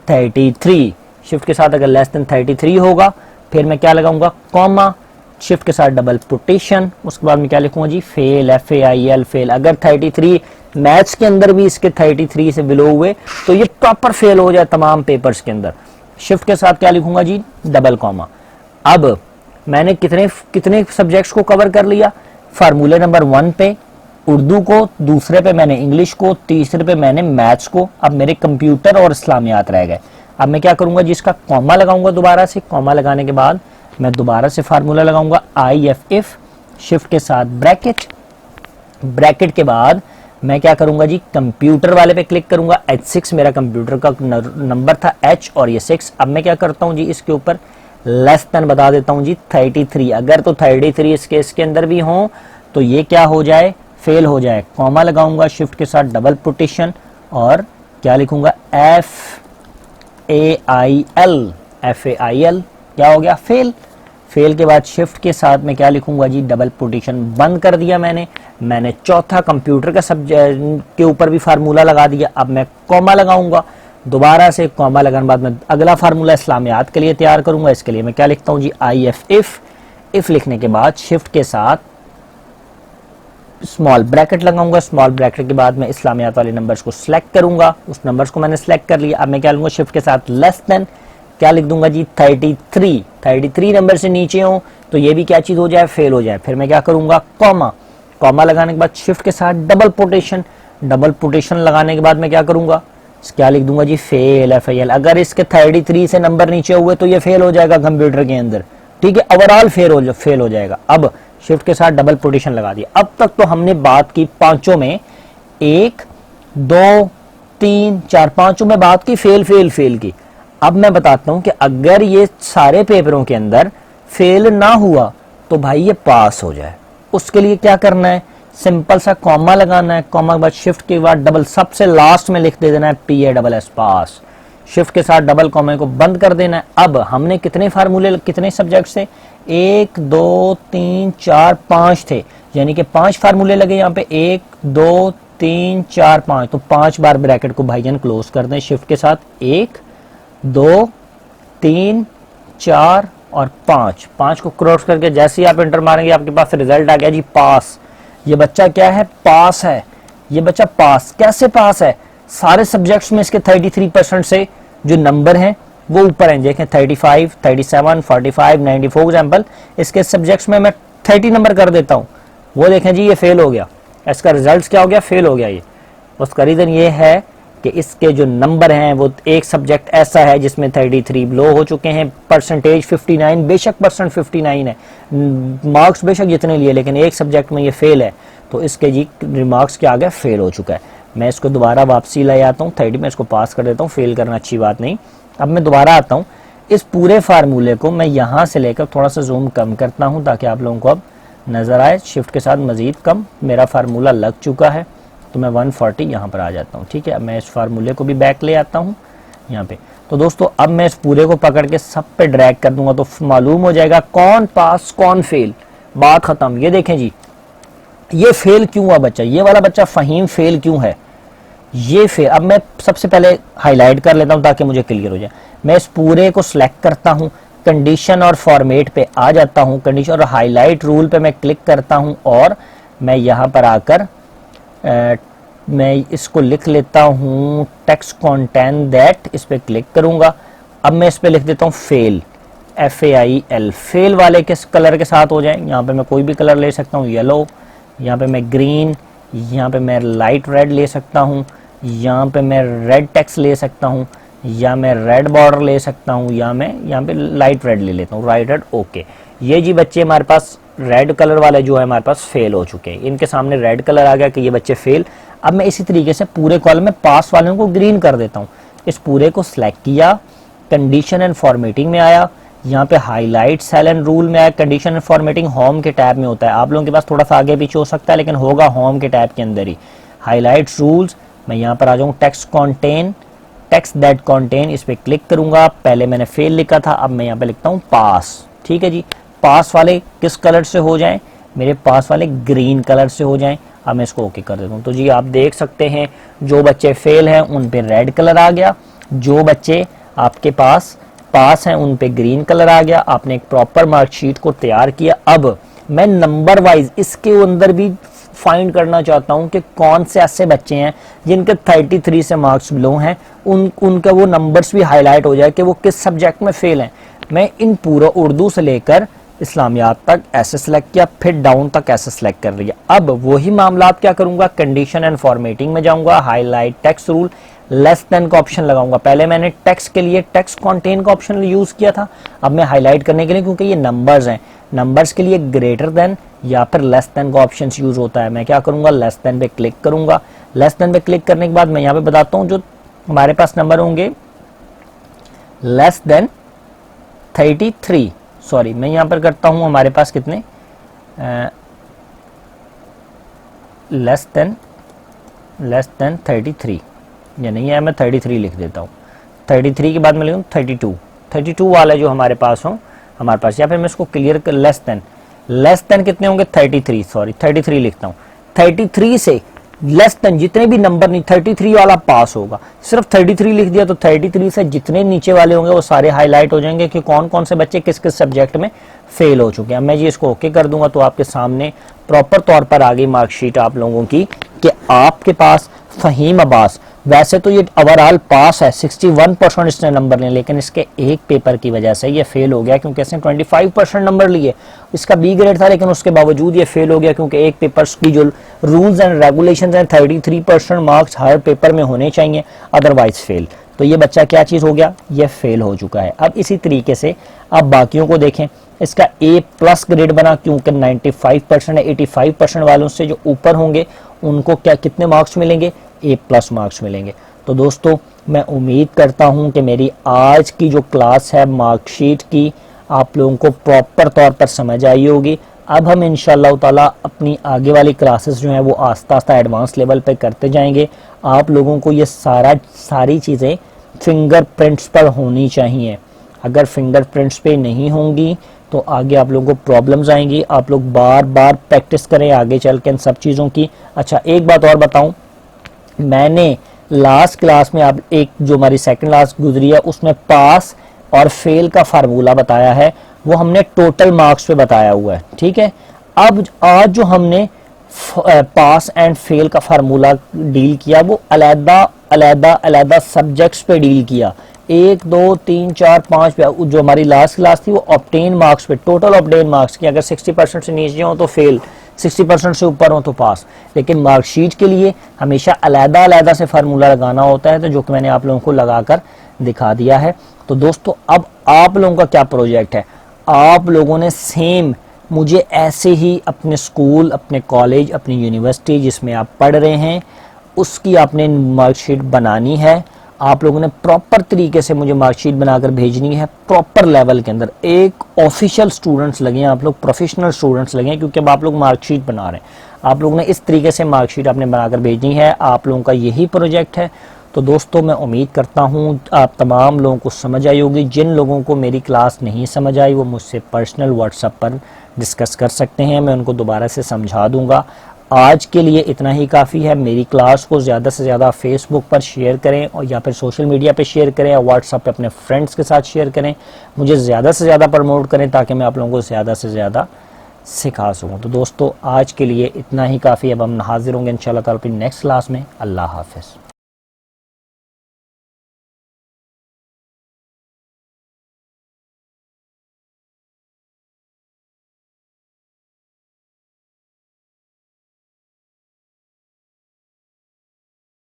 33। शिफ्ट के साथ अगर लेस देन 33 होगा फिर मैं क्या लगाऊंगा, कॉमा, शिफ्ट के साथ डबल पोटेशन, उसके बाद मैं क्या लिखूंगा जी, फेल, FAIL फेल। अगर 33 मैथ्स के अंदर भी इसके 33 से बिलो हुए तो ये प्रॉपर फेल हो जाए तमाम पेपर्स के अंदर। शिफ्ट के साथ क्या लिखूंगा जी, डबल कॉमा। अब मैंने कितने सब्जेक्ट्स को कवर कर लिया, फार्मूले नंबर 1 पे उर्दू को, दूसरे पे मैंने इंग्लिश को, तीसरे पे मैंने मैथ्स को। अब मेरे कंप्यूटर और इस्लामियात रह गए। अब मैं क्या करूंगा जी, इसका कॉमा लगाऊंगा दोबारा से। कॉमा लगाने के बाद मैं दोबारा से फार्मूला लगाऊंगा IF इफ शिफ्ट के साथ ब्रैकेट के बाद मैं क्या करूंगा जी, कंप्यूटर वाले पे क्लिक करूंगा। H6 मेरा कंप्यूटर का नंबर था H और ये 6। अब मैं क्या करता हूं जी, इसके ऊपर लेस देन बता देता हूं जी 33। अगर तो 33 इस केस के अंदर भी हो तो ये क्या हो जाए, फेल हो जाए। कॉमा लगाऊंगा, शिफ्ट के साथ डबल कोटेशन और क्या लिखूंगा, FAIL। क्या हो गया, फेल। फेल के बाद शिफ्ट के साथ में क्या लिखूंगा जी, डबल कोटेशन बंद कर दिया मैंने चौथा कंप्यूटर का सब्जेक्ट के ऊपर भी फार्मूला लगा दिया। अब मैं कॉमा लगाऊंगा, दोबारा से कॉमा लगाने बाद मैं अगला फार्मूला इस्लामियात के लिए तैयार करूंगा। इसके लिए मैं क्या लिखता हूं जी, इफ लिखने के बाद शिफ्ट के साथ स्मॉल ब्रैकेट लगाऊंगा। स्मॉल ब्रैकेट के बाद मैं इस्लामियात वाले नंबर्स को सिलेक्ट करूंगा। उस नंबर्स को मैंने सिलेक्ट कर लिया। अब मैं क्या लूंगा, शिफ्ट के साथ लेस देन क्या लिख दूंगा जी, 33 नंबर से नीचे हो तो ये भी क्या चीज हो जाए, फेल हो जाए। फिर मैं क्या करूंगा, कॉमा लगाने के बाद शिफ्ट के साथ डबल कोटेशन लगाने के बाद मैं क्या करूंगा, क्या लिख दूंगा जी, फेल, FAIL। अगर इसके 33 से नंबर नीचे हुए तो ये फेल हो जाएगा कंप्यूटर के अंदर, ठीक है, ओवरऑल फेल हो जाएगा। अब शिफ्ट के साथ डबल कोटेशन लगा दिया। अब तक तो हमने बात की पांचों में, 1 2 3 4 पांचों में बात की फेल की। अब मैं बताता हूं कि अगर ये सारे पेपरों के अंदर फेल ना हुआ तो भाई ये पास हो जाए। उसके लिए क्या करना है, सिंपल सा कॉमा लगाना है। कॉमा के बाद शिफ्ट के बाद डबल सबसे लास्ट में लिख दे देना है PASS, पास। शिफ्ट के साथ डबल कॉमा को बंद कर देना है। अब हमने कितने फार्मूले, कितने सब्जेक्ट से, 1 2 3 4 5 थे, यानी कि 5 फार्मूले लगे यहाँ पे, 1 2 3 4 5। तो 5 बार ब्रैकेट को भाईजान क्लोज कर दें। शिफ्ट के साथ 1 2 3 4 और 5 को क्रॉस करके जैसे ही आप एंटर मारेंगे आपके पास रिजल्ट आ गया जी, पास। ये बच्चा क्या है, पास है। ये बच्चा पास कैसे पास है, सारे सब्जेक्ट्स में इसके 33% से जो नंबर हैं वो ऊपर हैं। देखें 35 37 45 90 फॉर एग्जाम्पल इसके सब्जेक्ट्स में मैं 30 नंबर कर देता हूँ, वो देखें जी ये फेल हो गया। इसका रिजल्ट क्या हो गया, फेल हो गया। ये उसका रीजन ये है कि इसके जो नंबर हैं वो एक सब्जेक्ट ऐसा है जिसमें 33 लो हो चुके हैं, परसेंटेज 59, बेशक परसेंट 59 है, मार्क्स बेशक जितने लिए, लेकिन एक सब्जेक्ट में ये फेल है तो इसके जी मार्क्स क्या आ गया, फेल हो चुका है। मैं इसको दोबारा वापसी ले आता हूँ, 30 में इसको पास कर देता हूँ, फेल करना अच्छी बात नहीं। अब मैं दोबारा आता हूँ, इस पूरे फार्मूले को मैं यहाँ से लेकर थोड़ा सा जूम कम करता हूँ ताकि आप लोगों को अब नजर आए। शिफ्ट के साथ मजीद कम, मेरा फार्मूला लग चुका है तो मैं 140 यहाँ पर आ जाता हूँ, ठीक है। अब मैं इस फार्मूले को भी बैक ले आता हूँ यहाँ पे। तो दोस्तों अब मैं इस पूरे को पकड़ के सब पे ड्रैग कर दूंगा तो मालूम हो जाएगा कौन पास कौन फेल, बात खत्म। ये देखें जी, ये फेल क्यों हुआ बच्चा, ये वाला बच्चा फ़हीम फेल क्यों है, ये फेल। अब मैं सबसे पहले हाईलाइट कर लेता हूँ ताकि मुझे क्लियर हो जाए। मैं इस पूरे को सिलेक्ट करता हूँ, कंडीशन और फॉर्मेट पे आ जाता हूँ, कंडीशन और हाईलाइट रूल पे मैं क्लिक करता हूँ और मैं यहाँ पर आकर मैं इसको लिख लेता हूँ टेक्स्ट कंटेंट दैट, इस पर क्लिक करूँगा। अब मैं इस पर लिख देता हूँ फेल, FAIL। फेल वाले किस कलर के साथ हो जाए, यहाँ पे मैं कोई भी कलर ले सकता हूँ, येलो, यहाँ पे मैं ग्रीन, यहाँ पे मैं लाइट रेड ले सकता हूँ, यहाँ पे मैं रेड टेक्स्ट ले सकता हूँ, या मैं रेड बॉर्डर ले सकता हूँ, या मैं यहाँ पे लाइट रेड ले लेता हूँ, राइट रेड, ओके। ये जी बच्चे हमारे पास रेड कलर वाले जो है हमारे पास फेल हो चुके हैं, इनके सामने रेड कलर आ गया कि ये बच्चे फेल। अब मैं इसी तरीके से पूरे कॉलम में पास वालों को ग्रीन कर देता हूँ। इस पूरे को सिलेक्ट किया, कंडीशन एंड फॉर्मेटिंग में आया, यहाँ पे हाईलाइट सेल एंड रूल में आया। कंडीशन एंड फॉर्मेटिंग होम के टैब में होता है, आप लोगों के पास थोड़ा सा आगे पीछे हो सकता है लेकिन होगा होम के टैब के अंदर ही। हाईलाइट रूल्स, मैं यहाँ पर आ जाऊँ, टेक्स्ट दैट कॉन्टेन, इस पर क्लिक करूंगा। पहले मैंने फेल लिखा था, अब मैं यहाँ पे लिखता हूँ पास, ठीक है जी। पास वाले किस कलर से हो जाएं, मेरे पास वाले ग्रीन कलर से हो जाएं। अब मैं इसको ओके कर देता हूँ। तो जी आप देख सकते हैं जो बच्चे फेल हैं उन पे रेड कलर आ गया, जो बच्चे आपके पास हैं उन पे ग्रीन कलर आ गया। आपने एक प्रॉपर मार्कशीट को तैयार किया। अब मैं नंबर वाइज इसके अंदर भी फाइंड करना चाहता हूं कि कौन से ऐसे बच्चे हैं जिनके 33 से मार्क्स बिलो हैं, उनका वो नंबर्स भी हाईलाइट हो जाए कि वो किस सब्जेक्ट में फेल हैं। मैं इन पूरा उर्दू से लेकर इस्लामियात तक ऐसे सेलेक्ट किया, फिर डाउन तक ऐसे सेलेक्ट कर लिया। अब वही मामला क्या करूंगा, कंडीशन एंड फॉर्मेटिंग में जाऊंगा, highlight text rule, less than का ऑप्शन लगाऊंगा। पहले मैंने टेक्स्ट के लिए टेक्स्ट कंटेन का ऑप्शन यूज किया था, अब मैं हाईलाइट करने के लिए, क्योंकि ये नंबर्स हैं, नंबर्स के लिए ग्रेटर देन या फिर लेस देन का ऑप्शन यूज होता है। मैं क्या करूंगा, लेस देन पे क्लिक करूंगा। लेस देन पे क्लिक करने के बाद मैं यहाँ पे बताता हूँ जो हमारे पास नंबर होंगे लेस देन 33, सॉरी मैं यहाँ पर करता हूँ हमारे पास कितने, लेस देन 33, या नहीं है, मैं 33 लिख देता हूँ। 33 के बाद मैं लिखूँ 32 वाला जो हमारे पास हो हमारे पास, या फिर मैं इसको क्लियर कर लेस देन कितने होंगे 33, सॉरी 33 लिखता हूँ। 33 से लेस देन जितने भी नंबर नहीं 33 वाला पास होगा। सिर्फ 33 लिख दिया तो 33 से जितने नीचे वाले होंगे वो सारे हाईलाइट हो जाएंगे कि कौन कौन से बच्चे किस किस सब्जेक्ट में फेल हो चुके हैं। मैं जी इसको ओके कर दूंगा तो आपके सामने प्रॉपर तौर पर आ गई मार्कशीट आप लोगों की कि आपके पास फहीम अब्बास, वैसे तो ये ओवरऑल पास है, 61% इसने नंबर लिए, लेकिन इसके एक पेपर की वजह से ये फेल हो गया क्योंकि इसने 25% नंबर लिए। इसका बी ग्रेड था लेकिन उसके बावजूद ये फेल हो गया क्योंकि एक पेपर की जो रूल्स एंड रेगुलेशंस हैं 33% मार्क्स हर पेपर में होने चाहिए, अदरवाइज फेल। तो ये बच्चा क्या चीज़ हो गया, ये फेल हो चुका है। अब इसी तरीके से आप बाकियों को देखें, इसका A+ ग्रेड बना क्योंकि 95% है। 85% वालों से जो ऊपर होंगे उनको क्या कितने मार्क्स मिलेंगे, A+ मार्क्स मिलेंगे। तो दोस्तों मैं उम्मीद करता हूं कि मेरी आज की जो क्लास है मार्कशीट की आप लोगों को प्रॉपर तौर पर समझ आई होगी। अब हम इंशाअल्लाह ताला अपनी आगे वाली क्लासेस जो हैं वो आस्ता आस्ता एडवांस लेवल पे करते जाएंगे। आप लोगों को ये सारी चीज़ें फिंगरप्रिंट्स पर होनी चाहिए। अगर फिंगरप्रिंट्स पे नहीं होंगी तो आगे आप लोगों को प्रॉब्लम्स आएंगी। आप लोग बार बार प्रैक्टिस करें आगे चल के इन सब चीज़ों की। अच्छा एक बात और बताऊं, मैंने लास्ट क्लास में आप एक जो हमारी सेकंड क्लास गुजरी है उसमें पास और फेल का फार्मूला बताया है, वो हमने टोटल मार्क्स पे बताया हुआ है, ठीक है। अब आज जो हमने पास एंड फेल का फार्मूला डील किया वो अलग सब्जेक्ट्स पे डील किया। 1 2 3 4 5 पे जो हमारी लास्ट क्लास थी वो ऑब्टेन मार्क्स पे, टोटल ऑब्टेन मार्क्स की, अगर 60% से नीचे हो तो फेल, 60% से ऊपर हो तो पास। लेकिन मार्कशीट के लिए हमेशा अलग से फार्मूला लगाना होता है, तो जो कि मैंने आप लोगों को लगाकर दिखा दिया है। तो दोस्तों अब आप लोगों का क्या प्रोजेक्ट है, आप लोगों ने सेम मुझे ऐसे ही अपने स्कूल, अपने कॉलेज, अपनी यूनिवर्सिटी जिसमें आप पढ़ रहे हैं उसकी आपने मार्कशीट बनानी है। आप लोगों ने प्रॉपर तरीके से मुझे मार्कशीट बनाकर भेजनी है, प्रॉपर लेवल के अंदर। एक ऑफिशियल स्टूडेंट्स लगे हैं आप लोग, प्रोफेशनल स्टूडेंट्स लगे हैं, क्योंकि अब आप लोग मार्कशीट बना रहे हैं। आप लोगों ने इस तरीके से मार्कशीट आपने बनाकर भेजनी है। आप लोगों का यही प्रोजेक्ट है। तो दोस्तों मैं उम्मीद करता हूँ आप तमाम लोगों को समझ आई होगी। जिन लोगों को मेरी क्लास नहीं समझ आई वो मुझसे पर्सनल व्हाट्सएप पर डिस्कस कर सकते हैं, मैं उनको दोबारा से समझा दूंगा। आज के लिए इतना ही काफ़ी है। मेरी क्लास को ज़्यादा से ज़्यादा फेसबुक पर शेयर करें और या फिर सोशल मीडिया पे शेयर करें या व्हाट्सएप पे अपने फ्रेंड्स के साथ शेयर करें। मुझे ज़्यादा से ज़्यादा प्रमोट करें ताकि मैं आप लोगों को ज़्यादा से ज़्यादा सिखा सकूँ। तो दोस्तों आज के लिए इतना ही काफ़ी। अब हम हाजिर होंगे इंशाल्लाह ताला अपनी नेक्स्ट क्लास में। अल्लाह हाफ़िज़।